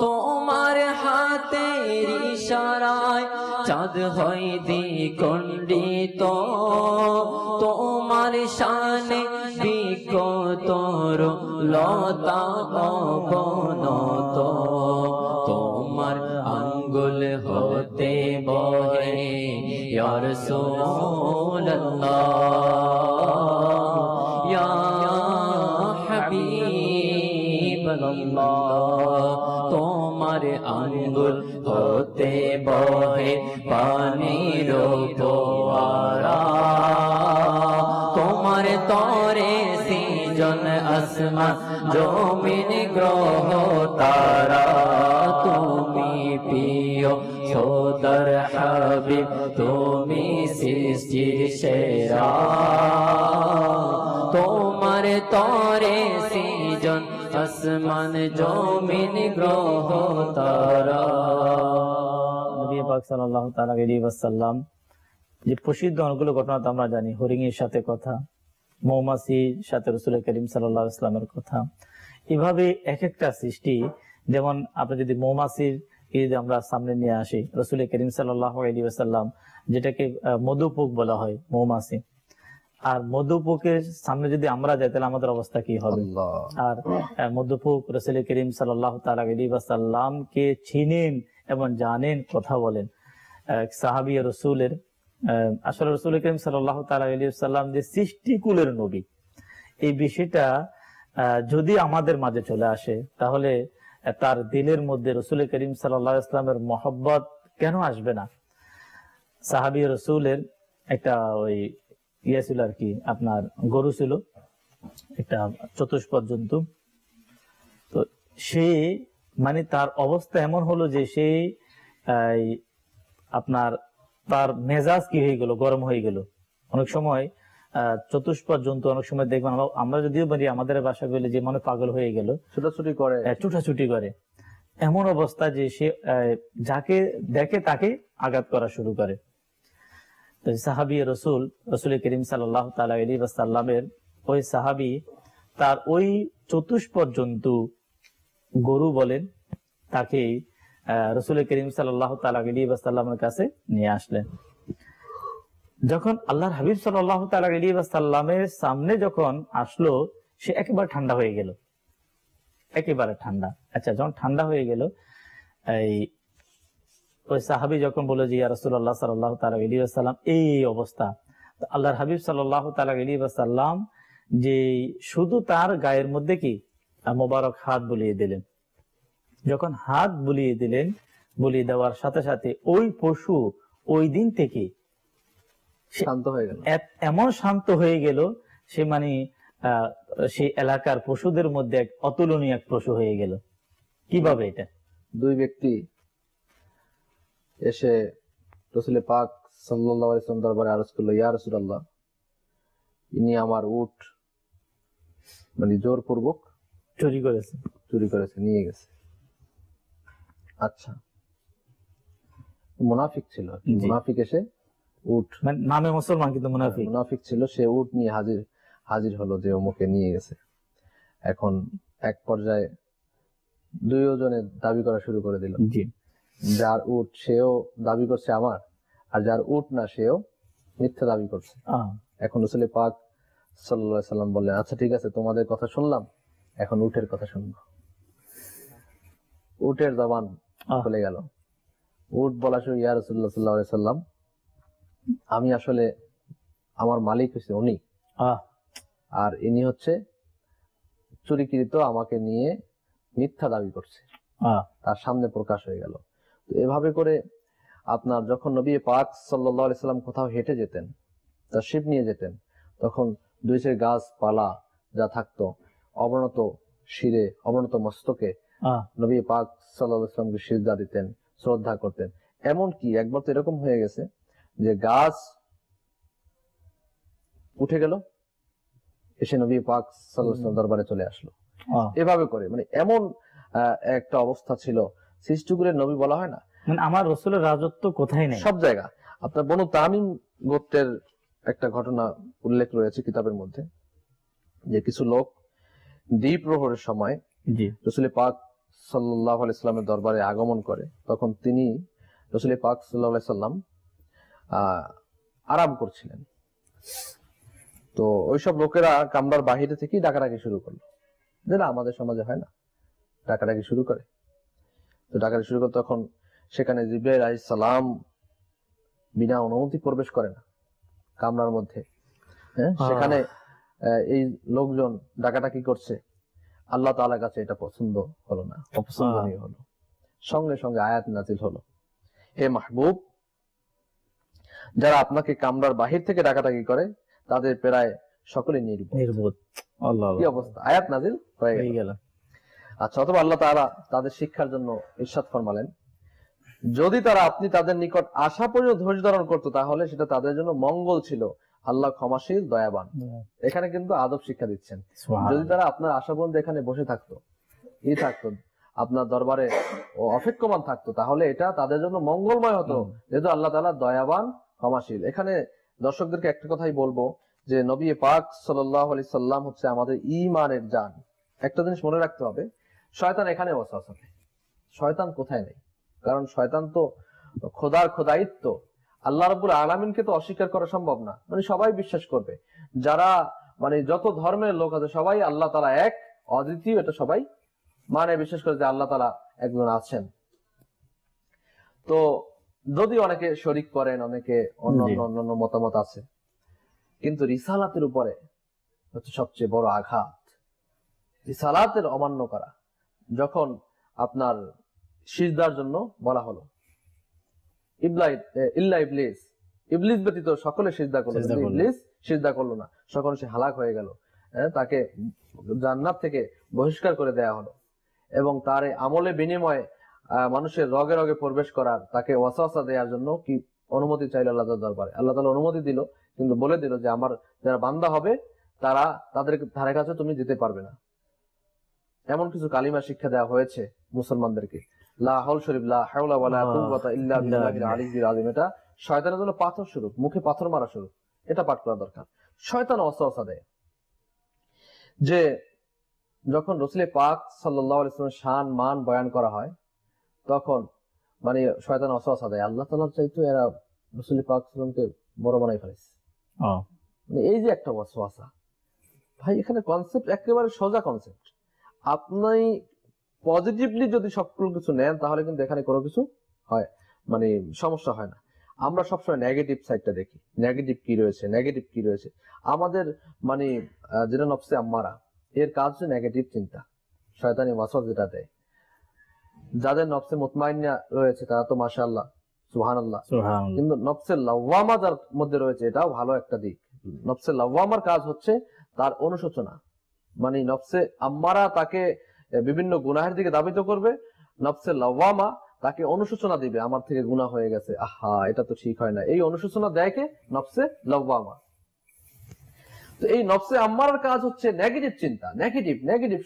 তোমার হাতের ইশারায় চাঁদ হয় দ্বিখণ্ডিত। তোমার শানে বিকতর লতা অবনত, তোমার আঙ্গুল হতে বহে ইয়া রাসূলুল্লাহ, ইয়া হাবিবাল্লাহ। তোমার আঙ্গুল হতে বহে পানির ফোয়ারা, তোমার তরে সৃজন আসমান জমিন গ্রহ তারা। তুমি প্রিয় খোদার হাবিব, তুমি সৃষ্টির সেরা, তোমার তরে সৃজন আসমান জমিন গ্রহ তারা। নবী পাক সাল্লাল্লাহু তাআলা আলাইহি ওয়াসাল্লাম যে প্রসিদ্ধ অনেকগুলো ঘটনা তো আমরা জানি, হরিণের সাথে কথা, মৌমাছির সাথে রাসূল করিম সাল্লাল্লাহু আলাইহি ওয়াসাল্লামের কথা। এভাবে এক একটা সৃষ্টি, যেমন আপনি যদি মৌমাছির ঈদ আমরা সামনে নিয়ে আসি, রসুল করিম সাল্লাল্লাহু আলাইহি ওয়াসাল্লাম যেটাকে মধুপোক বলা হয়, মৌমাছি, আর মধুপোকের সামনে যদি আমরা যাই তাহলে আমাদের অবস্থা কি হবে? আর মধুপোক রসুল করিম সাল্লাল্লাহু তাআলা আলাইহি ওয়াসাল্লামকে চিনেন এবং জানেন, কথা বলেন। সাহাবী রসুলের আসলে রসুল করিম সাল্লাল্লাহু তাআলা আলাইহি ওয়াসাল্লাম যে সৃষ্টিকুলের নবী, এই বিষয়টা যদি আমাদের মাঝে চলে আসে তাহলে তার দিলের মধ্যে রসুল করিম সাল্লাল্লাহু আলাইহি ওয়াসাল্লামের মহব্বত কেন আসবে না? সাহাবী রসুলের একটা ওই ইয়ে ছিল আর কি, আপনার গরু ছিল একটা চতুষ্পদ জন্তু। তো সে মানে তার অবস্থা এমন হলো যে সে আপনার তার মেজাজ কি হয়ে গেল, গরম হয়ে গেল। অনেক সময় চতুষ্পদ জন্তু অনেক সময় দেখবেন, আমরা যদিও বলি আমাদের বাসা বলে যে মনে পাগল হয়ে গেল, ছুটাছুটি করে, এমন অবস্থা যে সে যাকে দেখে তাকে আঘাত করা শুরু করে। তো সাহাবী রসুল করিম সাল্লাল্লাহু তাআলা আলাইহি ওয়াসাল্লামের ওই সাহাবী তার ওই চতুষ্পদ জন্তু গরু বলেন তাকে রসুল করিম সাল্লাল্লাহু তাআলা আলাইহি ওয়াসাল্লামের কাছে নিয়ে আসলেন। যখন আল্লাহর হাবিব সাল্লাল্লাহু তাআলা আলাইহি ওয়াসাল্লামের সামনে যখন আসলো, সে একেবারে ঠান্ডা হয়ে গেল, একেবারে ঠান্ডা। আচ্ছা, যখন ঠান্ডা হয়ে গেল, ওই সাহাবী যখন বলল যে ইয়া রাসূলুল্লাহ সাল্লাল্লাহু তাআলা আলাইহি ওয়াসাল্লাম এই অবস্থা, তো আল্লাহর হাবিব সাল্লাল্লাহু তাআলা আলাইহি ওয়াসাল্লাম যে শুধু তার গায়ের মধ্যে কি মোবারক হাত বুলিয়ে দিলেন। যখন হাত বুলিয়ে দিলেন, বুলিয়ে দেওয়ার সাথে সাথে ওই পশু ওই দিন থেকে শান্ত হয়ে গেল, এমন শান্ত হয়ে গেল, সে মানে সেই এলাকার পশুদের মধ্যে এক অতুলনীয় এক পশু হয়ে গেল। কিভাবে? এটা দুই ব্যক্তি এসে রাসূল পাক সাল্লাল্লাহু আলাইহি ওয়াসাল্লাম দরবারে আরজ করলো, ইয়া রাসূলুল্লাহ, ইনি আমার উট মানে জোরপূর্বক চুরি করেছে, নিয়ে গেছে। আচ্ছা, মুনাফিক ছিল, মুনাফিক এসে উট মানে নামে মুসলমান কিন্তু মুনাফিক ছিল, সে উট নিয়ে হাজির হলো যে অমুকে নিয়ে গেছে। এখন এক পর্যায়ে দুইজনে দাবি করা শুরু করে দিল, যার উট সেও দাবি করছে আমার, আর যার উট না সেও মিথ্যা দাবি করছে। এখন রাসূল পাক সাল্লাল্লাহু আলাইহি ওয়াসাল্লাম বললেন, আচ্ছা ঠিক আছে, তোমাদের কথা শুনলাম, এখন উটের কথা শুনবো। উটের জবান খুলে গেল, উট বলা শুরু, ইয়া রাসূলুল্লাহ সাল্লাল্লাহু আলাইহি ওয়াসাল্লাম, আমি আসলে আমার মালিক হচ্ছে উনি, আর ইনি হচ্ছে চুরিকৃত আমাকে নিয়ে মিথ্যা দাবি করছে। তার সামনে প্রকাশ হয়ে গেল। তো এভাবে করে আপনার যখন নবী পাক সাল্লাল্লাহু আলাইহি সাল্লাম কোথাও হেঁটে যেতেন, তাশরিফ নিয়ে যেতেন, তখন দুই চার গাছপালা যা থাকতো অবনত শিরে, অবনত মস্তকে নবী পাক সাল্লাল্লাহু আলাইহি সাল্লামকে সিজদা দিতেন, শ্রদ্ধা করতেন। এমনকি একবার তো এরকম হয়ে গেছে যে গাছ উঠে গেল, এসে নবী পাক সাল্লাল্লাহু আলাইহি ওয়াসাল্লাম দরবারে চলে আসলো। এভাবে করে মানে এমন একটা অবস্থা ছিল, সৃষ্টিকুলের নবী বলা হয় না, মানে আমার রাসূলের রাজত্ব কোথায় নেই, সব জায়গা। আপনার বনু তামিম গোত্রের একটা ঘটনা উল্লেখ রয়েছে কিতাবের মধ্যে, যে কিছু লোক দ্বীপ প্রহরের সময় রাসূল পাক সাল্লাল্লাহু আলাইহি সাল্লামের দরবারে আগমন করে। তখন তিনি রাসূল পাক সাল্লাল্লাহু আলাইহি সাল্লাম আরাম করছিলেন। তো ওইসব লোকেরা কামরার বাহিরে থেকেই ডাকাডাকি শুরু করলো, যেটা আমাদের সমাজে হয় না, ডাকাডাকি শুরু করে। তো ডাকাডাকি শুরু করে, তখন সেখানে জিবরাইল আলাইহিস সালাম বিনা অনুমতি প্রবেশ করে না কামরার মধ্যে। সেখানে এই লোকজন ডাকাডাকি করছে, আল্লাহ তাআলার কাছে এটা পছন্দ হলো না, অপছন্দনীয় হলো। সঙ্গে সঙ্গে আয়াত নাজিল হলো, হে মাহবুব, যারা আপনাকে কামরার বাহির থেকে ডাকাডাকি করে তাদের প্রায় সকলে নির্বোধ। কি অবস্থা, আয়াত নাজিল হয়ে গেল। আচ্ছা, অথবা আল্লাহ তাআলা তাদের শিক্ষার জন্য ইরশাদ ফরমালেন, যদি তারা আপনি তাদের নিকট আসা পর্যন্ত ধৈর্য ধারণ করতো তাহলে সেটা তাদের জন্য মঙ্গল ছিল, আল্লাহ ক্ষমাশীল দয়াবান। এখানে কিন্তু আদব শিক্ষা দিচ্ছেন। যদি তারা আপনার আশা পর্যন্ত এখানে বসে থাকতো, আপনার দরবারে অপেক্ষমান থাকতো, তাহলে এটা তাদের জন্য মঙ্গলময় হতো, যেহেতু আল্লাহ তাআলা দয়াবান, ক্ষমাশীল। এখানে দর্শকদেরকে একটা কথাই বলবো যে নবী পাক সাল্লাল্লাহু আলাইহি সাল্লাম হচ্ছে আমাদের ঈমানের জান। একটা জিনিস মনে রাখতে হবে, শয়তান এখানে ওয়াসওয়াসা দেয়। শয়তান কোথায় নেই? কারণ শয়তান তো খোদার খোদায়িত্ব, আল্লাহ রাব্বুল আলামিনকে তো অস্বীকার করা সম্ভব না। মানে সবাই বিশ্বাস করবে, যারা মানে যত ধর্মের লোক আছে সবাই আল্লাহ তাআলা এক, অদ্বিতীয়, এটা সবাই মানে বিশ্বাস করে যে আল্লাহ তাআলা একজন আছেন। তো যদি অনেকে শরিক করেন, অনেকে অন্যান্য মতামত আছে, কিন্তু রিসালাতের উপরে হচ্ছে সবচেয়ে বড় আঘাত। রিসালাতের অমান্য করা, যখন আপনার সিজদার জন্য বলা হলো, ইল্লা ইবলিস, ইবলিস ব্যতীত সকলে সিজদা করলো, ইবলিস সিজদা করলো না, সকলে সে হালাক হয়ে গেল। তাকে জান্নাত থেকে বহিষ্কার করে দেয়া হলো, এবং তার আমলে বিনিময়ে মানুষের রগে রগে প্রবেশ করার, তাকে ওয়াসওয়াসা দেওয়ার জন্য কি অনুমতি চাইল আল্লাহ তাআলার দরবারে। আল্লাহ তাআলা অনুমতি দিল, কিন্তু বলে দিল যে আমার যারা বান্দা হবে তাদের ধারে কাছে তুমি যেতে পারবে না। এমন কিছু কালিমা শিক্ষা দেওয়া হয়েছে মুসলমানদেরকে, লা হাওল শরীফ, লা হাওলা ওয়ালা কুওয়াতা ইল্লা বিল্লাহিল আলিয়্যিল আযীম। এটা শয়তানের জন্য পাথর স্বরূপ, মুখে পাথর মারা স্বরূপ, এটা পাঠ করা দরকার। শয়তান ওয়াসওয়াসা দেয় যে যখন রাসূল পাক সাল্লাল্লাহু আলাইহি ওয়াসাল্লামের শান মান বয়ান করা হয়, তখন মানে শয়তান ওয়াসওয়াসা দেয় আল্লাহ তাআলার চাইতে এরা রাসূল পাক সাল্লাল্লাহু আলাইহি ওয়াসাল্লামকে বড় বানাই ফেলেছে। এই যে একটা ওয়াসওয়াসা ভাই, এখানে কনসেপ্ট একেবারে সোজা কনসেপ্ট। আপনি পজিটিভলি যদি সকল কিছু নেন তাহলে কিন্তু এখানে কোনো কিছু হয় মানে সমস্যা হয় না। আমরা সবসময় নেগেটিভ সাইডটা দেখি, নেগেটিভ কি রয়েছে, নেগেটিভ কি রয়েছে। আমাদের মানে যেটা নফসে আম্মারা, এর কাজ হচ্ছে নেগেটিভ চিন্তা, শয়তানি ওয়াসওয়াসা যেটা দেয়। যাদের নফসে মুতমাইন্না রয়েছে তারা তো মাশাআল্লাহ সুবহানাল্লাহ, কিন্তু নফসে লাওয়ামা যার মধ্যে রয়েছে এটাও ভালো একটা দিক। নফসে লাওয়ামার কাজ হচ্ছে তার অনুশোচনা, মানে নফসে আম্মারা তাকে বিভিন্ন গুনাহের দিকে ধাবিত করবে, নফসে লাওয়ামা তাকে অনুশোচনা দিবে, আমার থেকে গুনাহ হয়ে গেছে, আহা এটা তো ঠিক হয় না। এই অনুশোচনা দেয় কে? নফসে লাওয়ামা। তো এই নফসে আম্মারার কাজ হচ্ছে নেগেটিভ চিন্তা, নেগেটিভ নেগেটিভ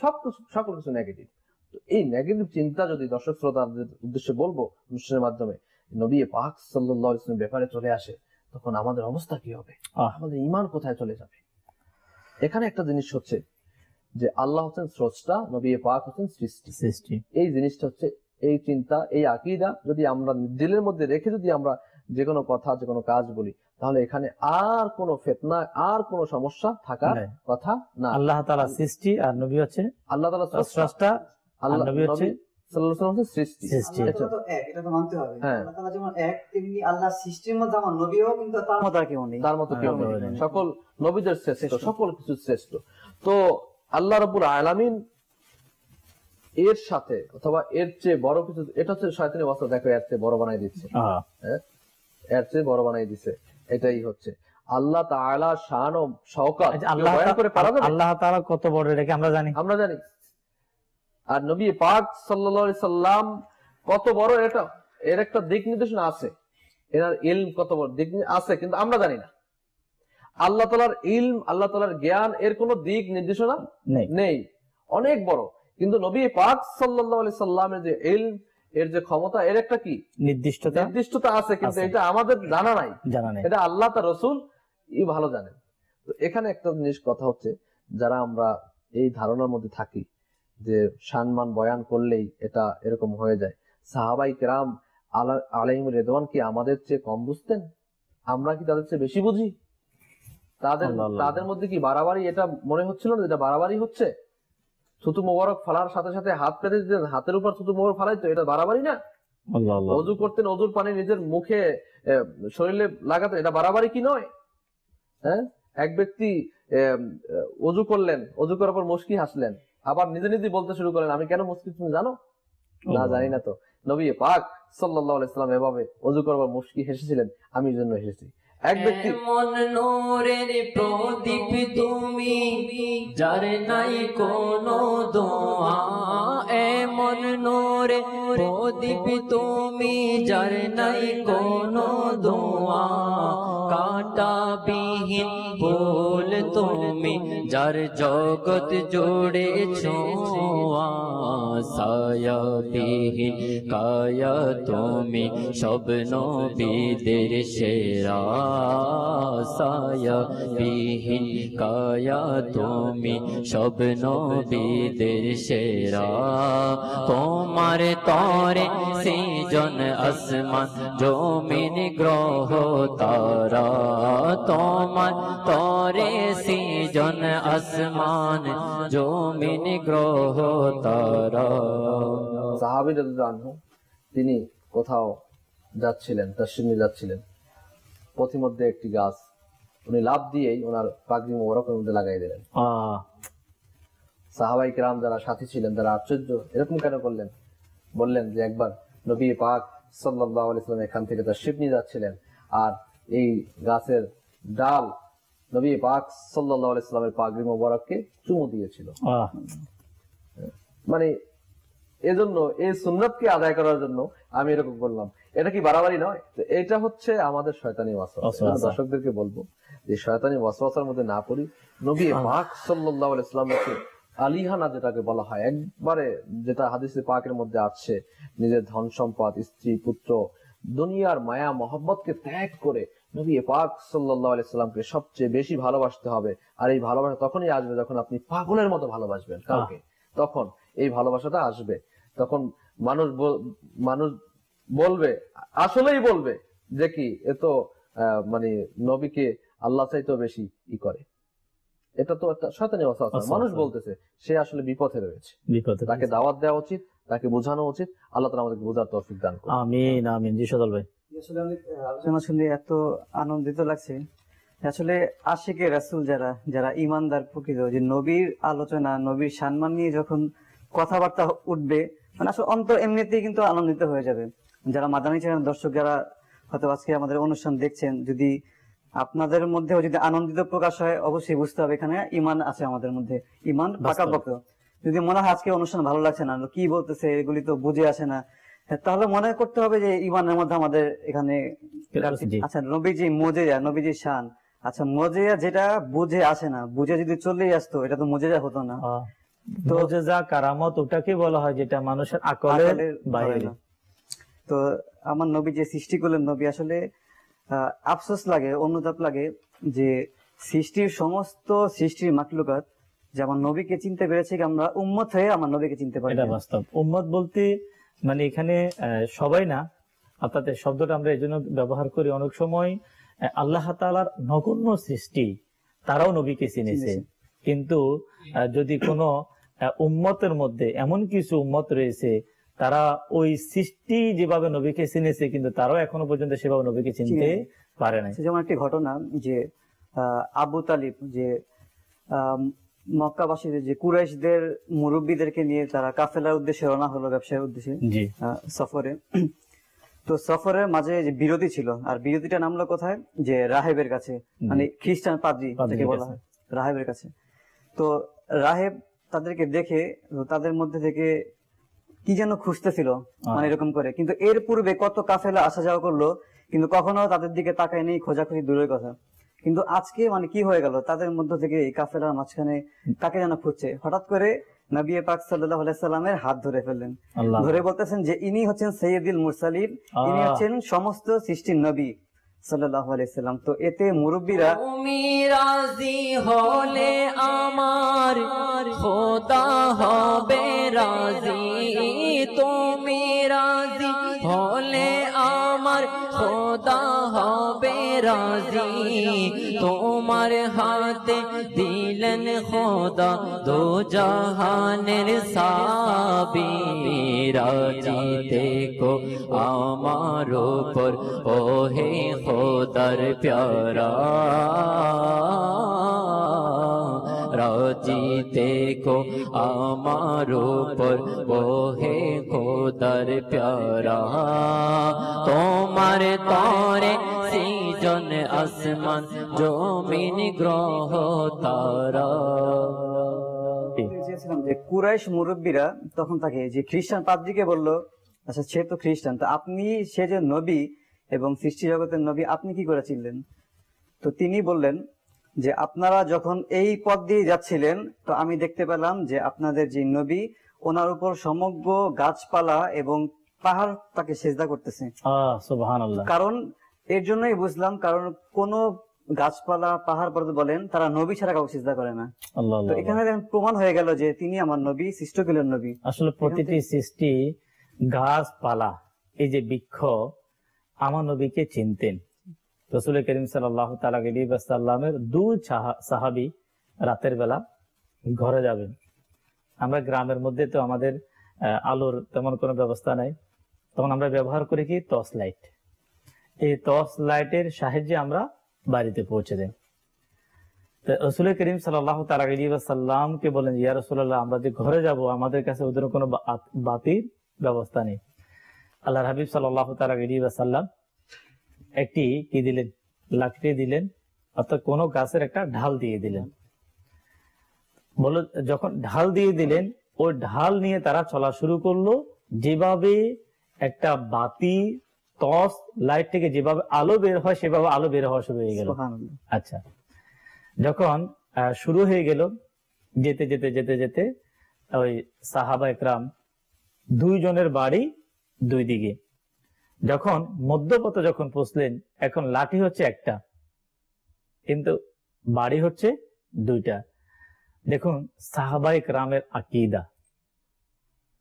সকল কিছু নেগেটিভ। তো এই নেগেটিভ চিন্তা যদি দর্শক শ্রোতাদের উদ্দেশ্যে বলবো অনুষ্ঠানের মাধ্যমে, নবী পাক সাল্লাল্লাহু আলাইহি ওয়াসাল্লামের ব্যাপারে চলে আসে, তখন আমাদের অবস্থা কি হবে? আমাদের ঈমান কোথায় চলে যাবে? এখানে একটা জিনিস হচ্ছে যে আল্লাহ হচ্ছেন স্রষ্টা, নবী পাক হচ্ছেন সৃষ্টি। এই জিনিসটা হচ্ছে, এই চিন্তা, এই আকীদা যদি আমরা দিলের মধ্যে রেখে যদি আমরা যে কোনো কথা, যে কোনো কাজ বলি, তাহলে এখানে আর কোনো ফিতনা, আর কোনো সমস্যা থাকার কথা না। আল্লাহ তাআলা সৃষ্টি আর নবী হচ্ছে আল্লাহ তাআলা স্রষ্টা, আল্লাহ নবী হচ্ছে সাল্লাল্লাহু আলাইহি ওয়াসাল্লাম সৃষ্টি। এটা তো এক, এটা তো মানতে হবে। আল্লাহ তাআলা যেমন এক, তেমনি আল্লাহ সৃষ্টির মধ্যে আমার নবীও কিন্তু তার মতো কেউ নেই, তার মতো কেউ নেই। সকল নবীদের শ্রেষ্ঠ, সকল কিছু শ্রেষ্ঠ। তো আল্লাহ রাব্বুল আলামিন এর সাথে অথবা এর চেয়ে বড় কিছু, এটা হচ্ছে শয়তানি ওয়াসওয়াসা, দেখো এর চেয়ে বড় বানাই দিচ্ছে, এর চেয়ে বড় বানাই দিচ্ছে, এটাই হচ্ছে আল্লাহ তাআলা শান ও শওকত বয়ান করে পারা যাবে। আল্লাহ তাআলা কত বড় এটা কি আমরা জানি? আমরা জানি। আর নবী পাক সাল্লাল্লাহু আলাইহি সাল্লাম কত বড়, এটা এর একটা দিক নির্দেশনা আছে, এর ইলম কত বড় দিক আছে, কিন্তু আমরা জানি না। আল্লাহ তাআলার ইলম, আল্লাহ তাআলার জ্ঞান, এর কোনো দিক নির্দেশনা নেই, অনেক বড়। কিন্তু নবী পাক সাল্লাল্লাহু আলাইহি সাল্লামের যে ইলম, এর যে ক্ষমতা, এর একটা কি নির্দিষ্টতা আছে, কিন্তু এটা আমাদের জানা নাই, এটা আল্লাহ তার রাসূল ভালো জানেন। তো এখানে একটা জিনিস কথা হচ্ছে, যারা আমরা এই ধারণার মধ্যে থাকি যে সম্মান বয়ান করলেই এটা এরকম হয়ে যায়, সাহাবাই কেরাম আলাইহিম রিদওয়ান কি আমাদের চেয়ে কম বুঝতেন? আমরা কি তাদের চেয়ে বেশি বুঝি? তাদের মধ্যে কি বাড়াবাড়ি এটা মনে হচ্ছিল না যেটা বাড়াবাড়ি হচ্ছে? থুতু মোবারক ফেলার সাথে সাথে হাত পেতে দিতেন, হাতের উপর থুতু মোবারক ফেলাই, তো এটা বাড়াবাড়ি না? ওযু করতেন, ওযুর পানি নিজের মুখে শরীরে লাগাতেন, এটা বাড়াবাড়ি কি নয়? হ্যাঁ, এক ব্যক্তি ওযু করলেন, ওযু করার পর মুস্কি হাসলেন, আবার নিজে নিজে বলতে শুরু করেন আমি কেন মুস্কি, তুমি জানো? না, জানি না। তো নবী পাক সাল্লাল্লাহু আলাইহি সাল্লাম এভাবে ওযু করবার মুস্কি হেসেছিলেন, আমি এর জন্য হেসেছি। এক ব্যক্তি এমন নূরের প্রদীপ তুমি, যার নাই কোনো দোয়া, এমন নূরের প্রদীপ তুমি, যার নাই কোনো দোয়া, কাঁটাবিহীন ফুল তুমি, যার জগৎ জুড়ে ছোঁয়া, ছায়াবিহীন কায়া তুমি, সব নবীদের সেরা, ছায়াবিহীন কায়া তুমি, সব নবীদের সেরা, তোমার তরে সৃজন আসমান জমিন গ্রহ তারা, তোমার তরে সৃজন আসমান জমিন গ্রহ তারা। সাহাবী রাদিয়াল্লাহু আনহু তিনি কোথাও যাচ্ছিলেন, তাশরিফ নিয়ে যাচ্ছিলেন, পথিমধ্যে একটি গাছ উনি লাফ দিয়েই ওনার পাগড়ি মোবারকের মধ্যে লাগাই দিলেন। সাহাবাই কেরাম যারা সাথী ছিলেন তারা আশ্চর্য, এরকম কেন করলেন? বললেন যে একবার নবী পাক সাল্লাল্লাহু আলাইহি ওয়াসাল্লাম এখান থেকে তাশরিফ নিয়ে যাচ্ছিলেন, আর এই গাছের ডাল নবী পাক সাল্লাল্লাহু আলাইহি ওয়াসাল্লামের পাগড়ি মোবারককে চুমু দিয়েছিল। মানে এজন্য এই সুন্নতকে আদায় করার জন্য আমি এরকম করলাম, এটা কি বাড়াবাড়ি নয়? এটা হচ্ছে আমাদের শয়তানি ওয়াসওয়াসা। দর্শকদেরকে বলবো যে শয়তানি ওয়াসওয়াসার মধ্যে না পড়ি। নবী পাক সাল্লাল্লাহু আলাইহি ওয়াসাল্লামকে আলিহানা যেটাকে বলা হয়, একবারে যেটা হাদিসে পাকের মধ্যে আছে, নিজের ধন সম্পদ, স্ত্রী, পুত্র, দুনিয়ার মায়া মহব্বতকে ত্যাগ করে নবী পাক সাল্লাল্লাহু আলাইহি ওয়াসাল্লামকে সবচেয়ে বেশি ভালোবাসতে হবে। আর এই ভালোবাসা তখনই আসবে যখন আপনি পাগলের মতো ভালোবাসবেন কাউকে, তখন এই ভালোবাসাটা আসবে। তখন মানুষ বলবে, আসলেই বলবে যে কি এ তো মানে নবীকে আল্লাহ চাইতেও বেশি ই করে। এটা তো একটা শয়তানি ওয়াসওয়াসা। মানুষ বলতেছে সে আসলে বিপথে রয়েছে, তাকে দাওয়াত দেওয়া উচিত, তাকে বোঝানো উচিত। আল্লাহ তাআলা আমাদেরকে বোঝার তৌফিক দান করুন। আমিন আমিন। জি সদল ভাই, আসলে অনেক আলোচনা শুনে এত আনন্দিত লাগছে। আসলে আশিকে রাসূল যারা যারা ইমানদার প্রকৃত, যে নবীর আলোচনা, নবীর সম্মান নিয়ে যখন কথাবার্তা উঠবে, মানে আসলে অন্তর এমনিতেই কিন্তু আনন্দিত হয়ে যাবে। যারা মাদানী চ্যানেল দর্শক, যারা হয়তো আজকে আমাদের অনুষ্ঠান দেখছেন, যদি আপনাদের মধ্যেও যদি আনন্দিত প্রকাশ হয়, অবশ্যই বুঝতে হবে এখানে ইমান আছে আমাদের মধ্যে, ইমান পাকাপোক্ত। যদি মনে হয় আজকে অনুষ্ঠান ভালো লাগছে না, কি বলতেছে এগুলি তো বুঝে আসে না, তাহলে মনে করতে হবে যে ইমানের মধ্যে আমাদের এখানে আচ্ছা নবীজি মুজিজা, নবীজি শান, আচ্ছা মুজিজা যেটা বুঝে আসে না, বুঝে যদি চলেই আসতো এটা তো মুজিজা হতো না। তো মুজিজা কারামত ওটাকে বলা হয় যেটা মানুষের আকলের বাইরে। তো আমার নবী যে সৃষ্টি করলেন, নবী আসলে আফসোস লাগে, অনুতাপ লাগে যে সৃষ্টির সমস্ত সৃষ্টির মাখলুকাত যে আমার নবীকে চিনতে পেরেছে, আমরা উম্মত হয়ে আমার নবীকে চিনতে পারি। এটা বাস্তব। উম্মত বলতে মানে এখানে সবাই না, অর্থাৎ শব্দটা আমরা এই জন্য ব্যবহার করি, অনেক সময় আল্লাহ তাআলার নগণ্য সৃষ্টি তারাও নবীকে চিনেছে, কিন্তু যদি কোনো উম্মতের মধ্যে এমন কিছু উম্মত রয়েছে তারা ওই সৃষ্টি যেভাবে নবীকে চিনেছে কিন্তু তারাও এখনো পর্যন্ত সেভাবে নবীকে চিনতে পারে না। যেমন একটি ঘটনা যে আবু তালিব যে মক্কাবাসীদের যে কুরাইশদের মুরব্বীদেরকে নিয়ে তারা কাফেলার উদ্দেশ্যে রওনা হলো, ব্যবসার উদ্দেশ্যে সফরে। তো সফরের মাঝে যে বিরতি ছিল, আর বিরতিটা নামলো কোথায়, যে রাহেবের কাছে, মানে খ্রিস্টান পাদ্রী থেকে বলা হয়, রাহেবের কাছে। তো রাহেব তাদেরকে দেখে তাদের মধ্যে থেকে কি যেন খুঁজতেছিল, মানে এরকম করে। কিন্তু এর পূর্বে কত কাফেলা আসা যাওয়া করলো, কিন্তু কখনো তাদের দিকে তাকায় নেই, খোঁজাখুঁজি দূরের কথা। কিন্তু আজকে মানে কি হয়ে গেল, তাদের মধ্য থেকে এই কাফেলার মাঝখানে কাকে যেন খুঁজছে। হঠাৎ করে নবী পাক সাল্লাল্লাহু আলাইহি সাল্লামের হাত ধরে ফেললেন, ধরে বলতেছেন যে ইনি হচ্ছেন সাইয়্যিদুল মুরসালিন, ইনি হচ্ছেন সমস্ত সৃষ্টির নবী সাল্লাল্লাহু আলাইহি সাল্লাম। তো এতে মুরব্বীরা, তুমি রাজি হলে আমার খোদা হবে রাজি, তুমি রাজি হলে আমার খোদা হবে রাজি, তোমার হাতে দিলেন খোদা দো জাহানের সাবি, রাজি থেকো আমার উপর ওহে খোদার প্যারা, রাজি থেকো আমার উপর ওহে খোদার প্যারা, তোমার তরে সৃজন আসমান জমিন গ্রহ তারা। যে কুরাইশ মুরব্বীরা তখন তাকে যে খ্রিস্টান পাদ্রীকে বললো, আচ্ছা সে তো খ্রিস্টান, তো আপনি, সে যে নবী এবং সৃষ্টি জগতের নবী, আপনি কি করে চিনলেন? তো তিনি বললেন যে আপনারা যখন এই পথ দিয়ে যাচ্ছিলেন তো আমি দেখতে পেলাম যে আপনাদের যে নবী, ওনার উপর সমগ্র গাছপালা এবং পাহাড় তাকে সেজদা করতেছে। সুবহানাল্লাহ। কারণ এর জন্যই বুঝলাম, কারণ কোন গাছপালা পাহাড় পর্বত বলেন, তারা নবী ছাড়া কাউকে সিজদা করে না। আল্লাহ তো আল্লাহ। এখানে দেখেন প্রমাণ হয়ে গেল যে তিনি আমার নবী, সৃষ্টকুলের নবী। আসলে প্রতিটি সৃষ্টি, গাছপালা, এই যে বৃক্ষ, আমার নবীকে চিনতেন। রাসূল করিম সাল্লাল্লাহু তাআলা আলাইহি ওয়াসাল্লামের দুই সাহাবী রাতের বেলা ঘরে যাবেন। আমরা গ্রামের মধ্যে তো আমাদের আলোর তেমন কোনো ব্যবস্থা নাই, তখন আমরা ব্যবহার করি কি টর্চ লাইট। এই টর্চ লাইটের সাহায্যে আমরা বাড়িতে পৌঁছে দেন। তো রাসূল করিম সাল্লাল্লাহু তাআলা আলাইহি ওয়াসাল্লামকে বলেন, ইয়া রাসূলুল্লাহ, আমরা যে ঘরে যাব আমাদের কাছে ওদের কোনো বাতির ব্যবস্থা নেই। আল্লাহর হাবিব সাল্লাল্লাহু তাআলা আলাইহি ওয়াসাল্লাম একটি কি দিলেন, লাকড়ি দিলেন, অর্থাৎ কোনো গাছের একটা ঢাল দিয়ে দিলেন। বলো, যখন ঢাল দিয়ে দিলেন, ওই ঢাল নিয়ে তারা চলা শুরু করলো। যেভাবে একটা বাতি টর্চ লাইট থেকে যেভাবে আলো বের হয়, সেভাবে আলো বের হওয়া শুরু হয়ে গেল। আচ্ছা, যখন শুরু হয়ে গেল, যেতে যেতে যেতে যেতে ওই সাহাবা একরাম দুইজনের বাড়ি দুই দিকে, যখন মধ্যপথে যখন পৌঁছলেন, এখন লাঠি হচ্ছে একটা কিন্তু বাড়ি হচ্ছে দুইটা। দেখুন সাহাবা একরামের আকীদা,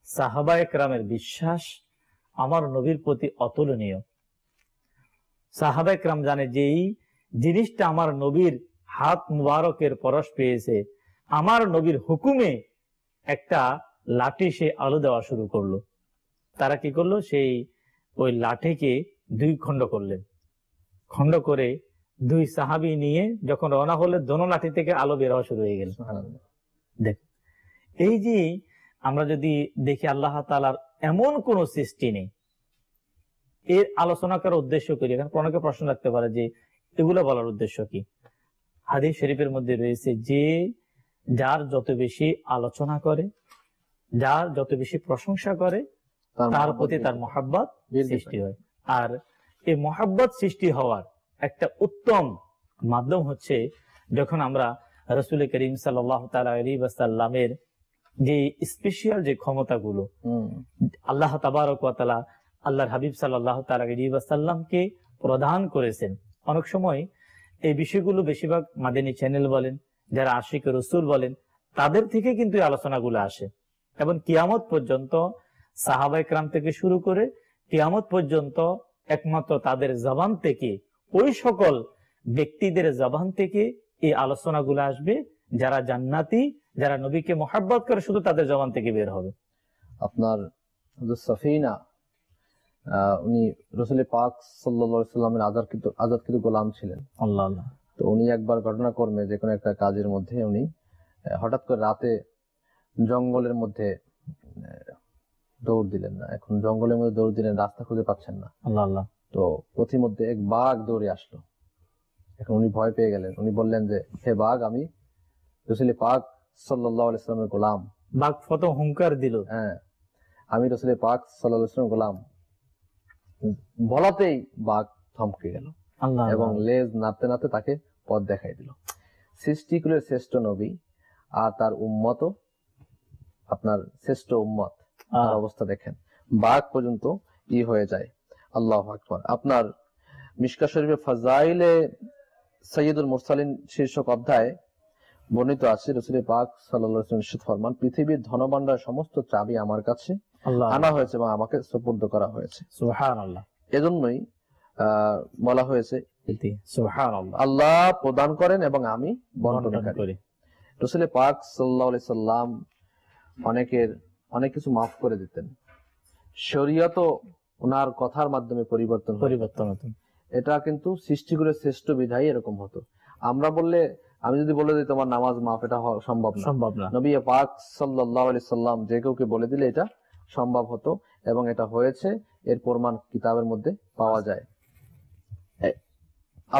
সাহাবা একরামের বিশ্বাস আমার নবীর প্রতি অতুলনীয়। সাহাবা একরাম জানে যে এই জিনিসটা আমার নবীর হাত মুবারকের পরশ পেয়েছে, আমার নবীর হুকুমে একটা লাঠি সে আলো দেওয়া শুরু করলো। তারা কি করলো, সেই ওই লাঠিকে দুই খণ্ড করলেন। খণ্ড করে দুই সাহাবী নিয়ে যখন রওনা হলে, দোনো লাঠি থেকে আলো বের হওয়া শুরু হয়ে গেল। দেখ, এই যে আমরা যদি দেখি আল্লাহ তাআলার এমন কোন সৃষ্টি নেই, এর আলোচনা করার উদ্দেশ্য করি। এখন অনেকে প্রশ্ন রাখতে পারে যে এগুলো বলার উদ্দেশ্য কি। হাদিস শরীফের মধ্যে রয়েছে যে যার যত বেশি আলোচনা করে, যার যত বেশি প্রশংসা করে, তার প্রতি তার মহাব্বত সৃষ্টি হয়। আর এই মহাব্বত সৃষ্টি হওয়ার একটা উত্তম মাধ্যম হচ্ছে যখন আমরা রাসূল করিম সাল্লাল্লাহু তাআলা আলাইহি ওয়াসাল্লামের যে স্পেশাল যে ক্ষমতাগুলো আল্লাহ তাবারক ওয়া তাআলা আল্লাহর হাবিব সাল্লাল্লাহু তাআলা আলাইহি ওয়াসাল্লামকে প্রদান করেছেন। অনেক সময় এই বিষয়গুলো বেশিরভাগ মাদানী চ্যানেল বলেন, যারা আশিক রাসূল বলেন, তাদের থেকে কিন্তু এই আলোচনাগুলো আসে। এবং কিয়ামত পর্যন্ত সাহাবা একরাম থেকে শুরু করে কিয়ামত পর্যন্ত একমাত্র তাদের জবান থেকে, ওই সকল ব্যক্তিদের জবান থেকে এই আলোচনাগুলো আসবে যারা জান্নাতি, যারা নবীকে মহব্বত করে, শুধু তাদের জবান থেকে বের হবে। আপনার সাফিনা, উনি রাসূল পাক সাল্লাল্লাহু আলাইহি ওয়াসাল্লামের আযাদকৃত গোলাম ছিলেন। আল্লাহ আল্লাহ। তো উনি একবার ঘটনাক্রমে যে কোনো একটা কাজের মধ্যে উনি হঠাৎ করে রাতে জঙ্গলের মধ্যে দৌড় দিলেন না। এখন জঙ্গলের মধ্যে দৌড় দিলেন, রাস্তা খুঁজে পাচ্ছেন না। আল্লাহ আল্লাহ। তো পথিমধ্যে এক বাঘ দৌড়ে আসলো। এখন উনি ভয় পেয়ে গেলেন। উনি বললেন যে, হে বাঘ, আমি রাসূল পাক সাল্লাল্লাহু আলাইহি ওয়াসাল্লামের গোলাম। বাঘ প্রথম হুঙ্কার দিল, হ্যাঁ, আমি রাসূল পাক সাল্লাল্লাহু আলাইহি ওয়াসাল্লামের গোলাম। বলাতেই বাঘ থমকে গেল এবং লেজ নাড়তে নাড়তে তাকে পথ দেখাই দিল। সৃষ্টিকুলের শ্রেষ্ঠ নবী আর তার উম্মত, আপনার শ্রেষ্ঠ উম্মত, তার অবস্থা দেখেন, বাঘ পর্যন্ত হয়ে যায়। আল্লাহু আকবার। আপনার মিশকা শরীফে ফাজাইলে সাইয়্যিদুল মুরসালিন শীর্ষক অধ্যায়ে বর্ণিত আছে, রাসূল পাক সাল্লাল্লাহু আলাইহি ওয়াসাল্লাম ফরমান, পৃথিবীর ধনভাণ্ডার সমস্ত চাবি আমার কাছে আনা হয়েছে এবং আমাকে সুপুর্দ করা হয়েছে। সুবহানাল্লাহ। এজন্যই বলা হয়েছে সুবহানাল্লাহ, আল্লাহ প্রদান করেন এবং আমি বন্টনকারী। রাসূল পাক সাল্লাল্লাহু আলাইহি সাল্লাম অনেক কিছু মাফ করে দিতেন। শরীয়তও ওনার কথার মাধ্যমে পরিবর্তন হতো। এটা কিন্তু সৃষ্টিগুলোর শ্রেষ্ঠ বিধায় এরকম হতো। আমি যদি বলে দিই তোমার নামাজ মাফ, এটা সম্ভব না। নবী পাক সাল্লাল্লাহু আলাইহি সাল্লাম যে কাউকে বলে দিলে এটা সম্ভব হতো এবং এটা হয়েছে। এর প্রমাণ কিতাবের মধ্যে পাওয়া যায়।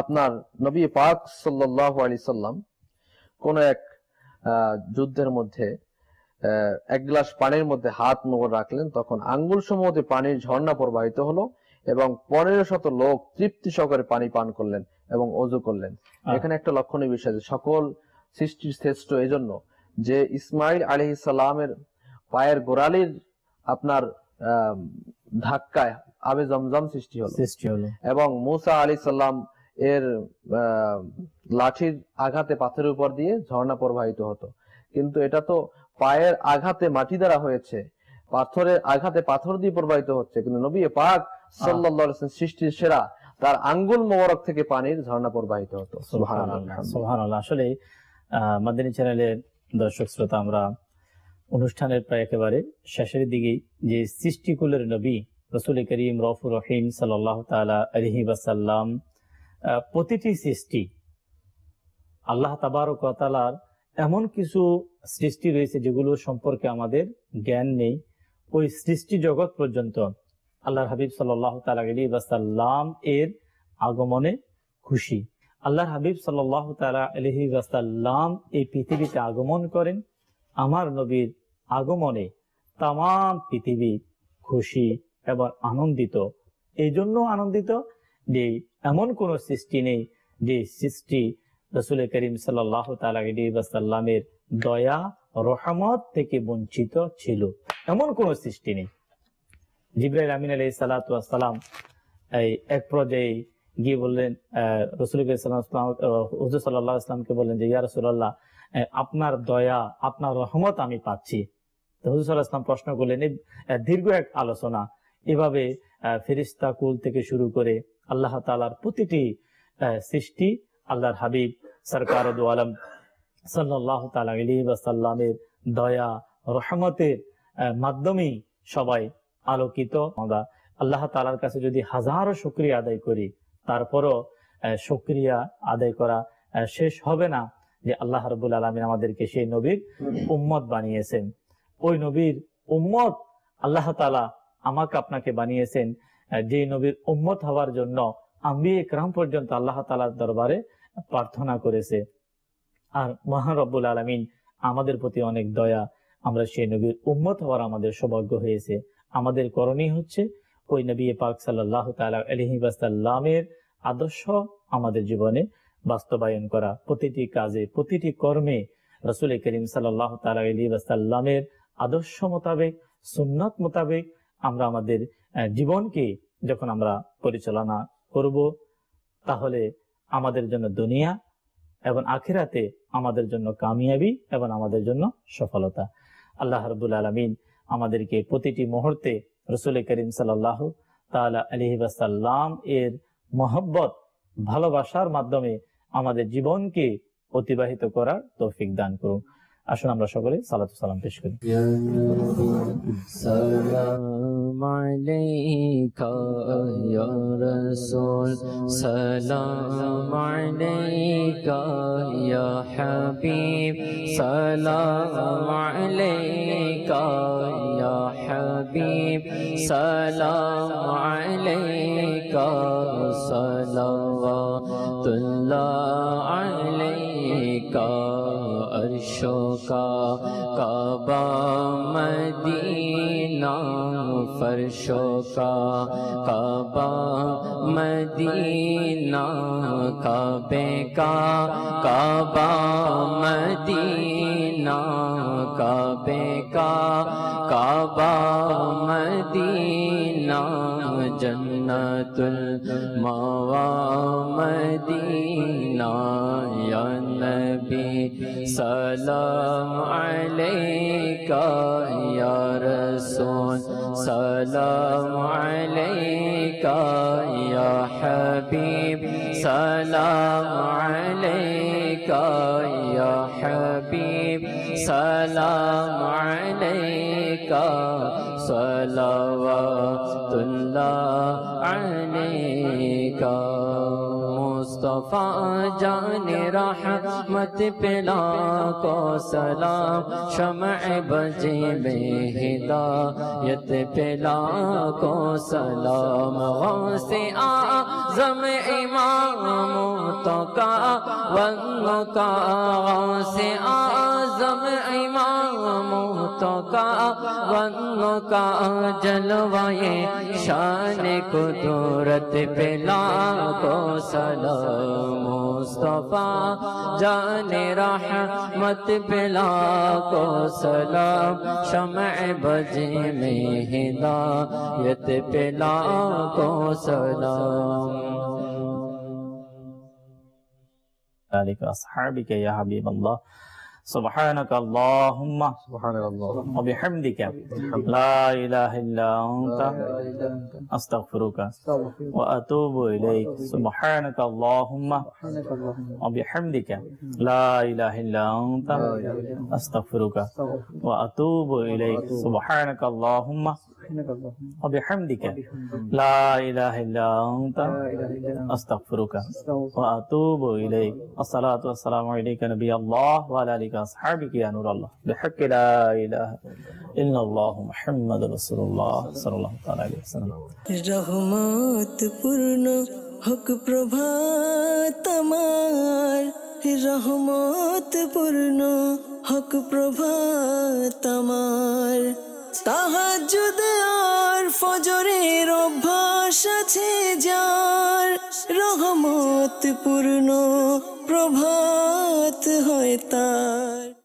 আপনার নবী পাক সাল্লাল্লাহু আলাইহি সাল্লাম কোন এক যুদ্ধের মধ্যে এক গ্লাস পানির মধ্যে হাত মোড় রাখলেন, তখন আঙ্গুল সমূহ পানির ঝর্ণা প্রবাহিত হলো এবং 1500 লোক তৃপ্তি সহকারে পানি পান করলেন এবং ওযু করলেন। এখানে একটা লক্ষণীয় বিষয়, সকল সৃষ্টির শ্রেষ্ঠ এজন্য যে ইসমাইল আলাইহিস সালামের পায়ের গোড়ালির আপনার ধাক্কায় আবে জমজম সৃষ্টি হলো এবং মুসা আলাইহিস সালাম এর লাঠির আঘাতে পাথরের উপর দিয়ে ঝর্ণা প্রবাহিত হতো, কিন্তু এটা তো পায়ের আঘাতে মাটি দ্বারা হয়েছে, পাথরের আঘাতে পাথর দিয়ে প্রবাহিত হচ্ছে, কিন্তু নবী পাক সাল্লাল্লাহু আলাইহি ওয়াসাল্লাম সৃষ্টির সেরা, তার আঙ্গুল মোবারক থেকে পানির ঝর্ণা প্রবাহিত হতো। সুবহানাল্লাহ, সুবহানাল্লাহ। আসলে মাদানী চ্যানেলের দর্শক শ্রোতা, আমরা অনুষ্ঠানের প্রায় একেবারে শেষের দিকে যে সৃষ্টিকুলের নবী রাসূল করিম রউফুর রহিম সাল্লাল্লাহু তাআলা আলাইহি ওয়াসাল্লাম, প্রতিটি সৃষ্টি আল্লাহ তাবারক ওয়া তাআলার এমন কিছু সৃষ্টি রয়েছে যেগুলো সম্পর্কে আমাদের জ্ঞান নেই। ওই সৃষ্টি জগৎ পর্যন্ত আল্লাহর হাবিব সাল্লাল্লাহু তাআলা আলাইহি ওয়াসাল্লাম এর আগমনে খুশি। আল্লাহর হাবিব সাল্লাল্লাহু তাআলা আলাইহি ওয়াসাল্লাম এই পৃথিবীতে আগমন করেন। আমার নবীর আগমনে তাম পৃথিবী খুশি এবং আনন্দিত। এই জন্য আনন্দিত যে এমন কোন সৃষ্টি নেই যে সৃষ্টি রাসূল করিম সাল্লাল্লাহু তাআলা আলাইহি ওয়াসাল্লামের দয়া রহমত থেকে বঞ্চিত ছিল, এমন কোন সৃষ্টি নেই। জিবরাইল আমিন আলাইহিস সালাতু ওয়াস সালাম এই এক পর্যায়ে গিয়ে বললেন রাসূল করিম হুজুর সাল্লাল্লাহু আলাইহি ওয়াসাল্লামকে বললেন যে ইয়া রাসূলুল্লাহ, আপনার দয়া আপনার রহমত আমি পাচ্ছি। তো হুজুর সাল্লাল্লাহু আলাইহি ওয়াসাল্লাম প্রশ্ন করলেন, দীর্ঘ এক আলোচনা। এভাবে ফেরেশতা কুল থেকে শুরু করে আল্লাহ তাআলার প্রতিটি সৃষ্টি আল্লাহর হাবিব সরকার দু আলম সাল্লাল্লাহু তাআলা আলাইহি ওয়াসাল্লামের দয়া রহমতের মাধ্যমেই সবাই আলোকিত। আমরা আল্লাহ তাআলার কাছে যদি হাজারো শুকরিয়া আদায় করি, তারপরও শুকরিয়া আদায় করা শেষ হবে না যে আল্লাহ রাব্বুল আলামিন আমাদেরকে সেই নবীর উম্মত বানিয়েছেন। ওই নবীর উম্মত আল্লাহ তাআলা আমাকে আপনাকে বানিয়েছেন, যে নবীর উম্মত হওয়ার জন্য আম্বিয়া ইকরাম পর্যন্ত আল্লাহ তাআলার দরবারে প্রার্থনা করেছে। আর মহান রব্বুল আলামিন আমাদের প্রতি অনেক দয়া, আমরা সেই নবীর উম্মত হওয়ার আমাদের সৌভাগ্য হয়েছে। আমাদের করণীয় হচ্ছে ওই নবী পাক সাল্লাল্লাহু তাআলা আলাইহি ওয়াসাল্লামের আদর্শ আমাদের জীবনে বাস্তবায়ন করা, প্রতিটি কাজে প্রতিটি কর্মে রাসূল করিম সাল্লাল্লাহু তাআলা আলাইহি ওয়াসাল্লামের আদর্শ মোতাবেক সুন্নাত মোতাবেক আমরা আমাদের জীবনকে যখন আমরা পরিচালনা করব, তাহলে আমাদের জন্য দুনিয়া এবং আখিরাতে আমাদের জন্য কামিয়াবি এবং আমাদের জন্য সফলতা। আল্লাহ রাব্বুল আলামিন আমাদেরকে প্রতিটি মুহূর্তে রাসূল করিম সাল্লাল্লাহু তাআলা আলাইহি ওয়াসাল্লাম এর মহব্বত ভালোবাসার মাধ্যমে আমাদের জীবনকে অতিবাহিত করার তৌফিক দান করুন। আসুন আমরা সকলে সালাতু সালাম পেশ করি। সালাম আলাইকা ইয়া রাসূল, সালাম আলাইকা ইয়া হাবিব, সালাম আলাইকা ইয়া হাবিব, সালাম আলাইকা সালাওয়াতুল্লাহ আলাইকা अर्शों का काबा मदीना, फर्शों का काबा मदीना, काबे का काबा मदीना, काबे का काबा मदीना, जन्नतुल मावा मदीना, या नबी सलाम अलैका या रसूल, सलाम अलैका या हबीब, सलाम अलैका या हबीब, सलाम अलैका सलावतुल्लाह अलैका। मुस्तफा जाने रहमत पे लाखो सलाम, शमअ बजे में हिदायत पे लाखो सलाम, गौसे आज़म इमाम तो का वन्नो का, गौसे आज़म इमाम तो का वन्नो का, जलवाए शान कुदरत पे लाखो सलाम। मुस्तफा जाने रहमत पे लाखो सलाम, शमअ बजे में हिदायत पे लाखो सलाम। آلك أصحابك يا حبيب الله سبحانك اللهم وبحمدك لا إله إلا أنت أستغفرك وأتوب إليك سبحانك اللهم وبحمدك لا إله إلا أنت أستغفرك وأتوب إليك سبحانك اللهم وبحمدك لا إله إلا أنت أستغفرك وأتوب إليك الصلاة والسلام عليك نبي الله وعلى آلك أصحابك يا نور الله بحق لا إله إلا الله محمد رسول الله صلى الله عليه وسلم রহমত পূর্ণ হক প্রভাত আমার, রহমত পূর্ণ হক প্রভাত আমার। তাহাজ্জুদ আর ফজরের অভ্যাস আছে যার, রহমত পূর্ণ প্রভাত হয় তার।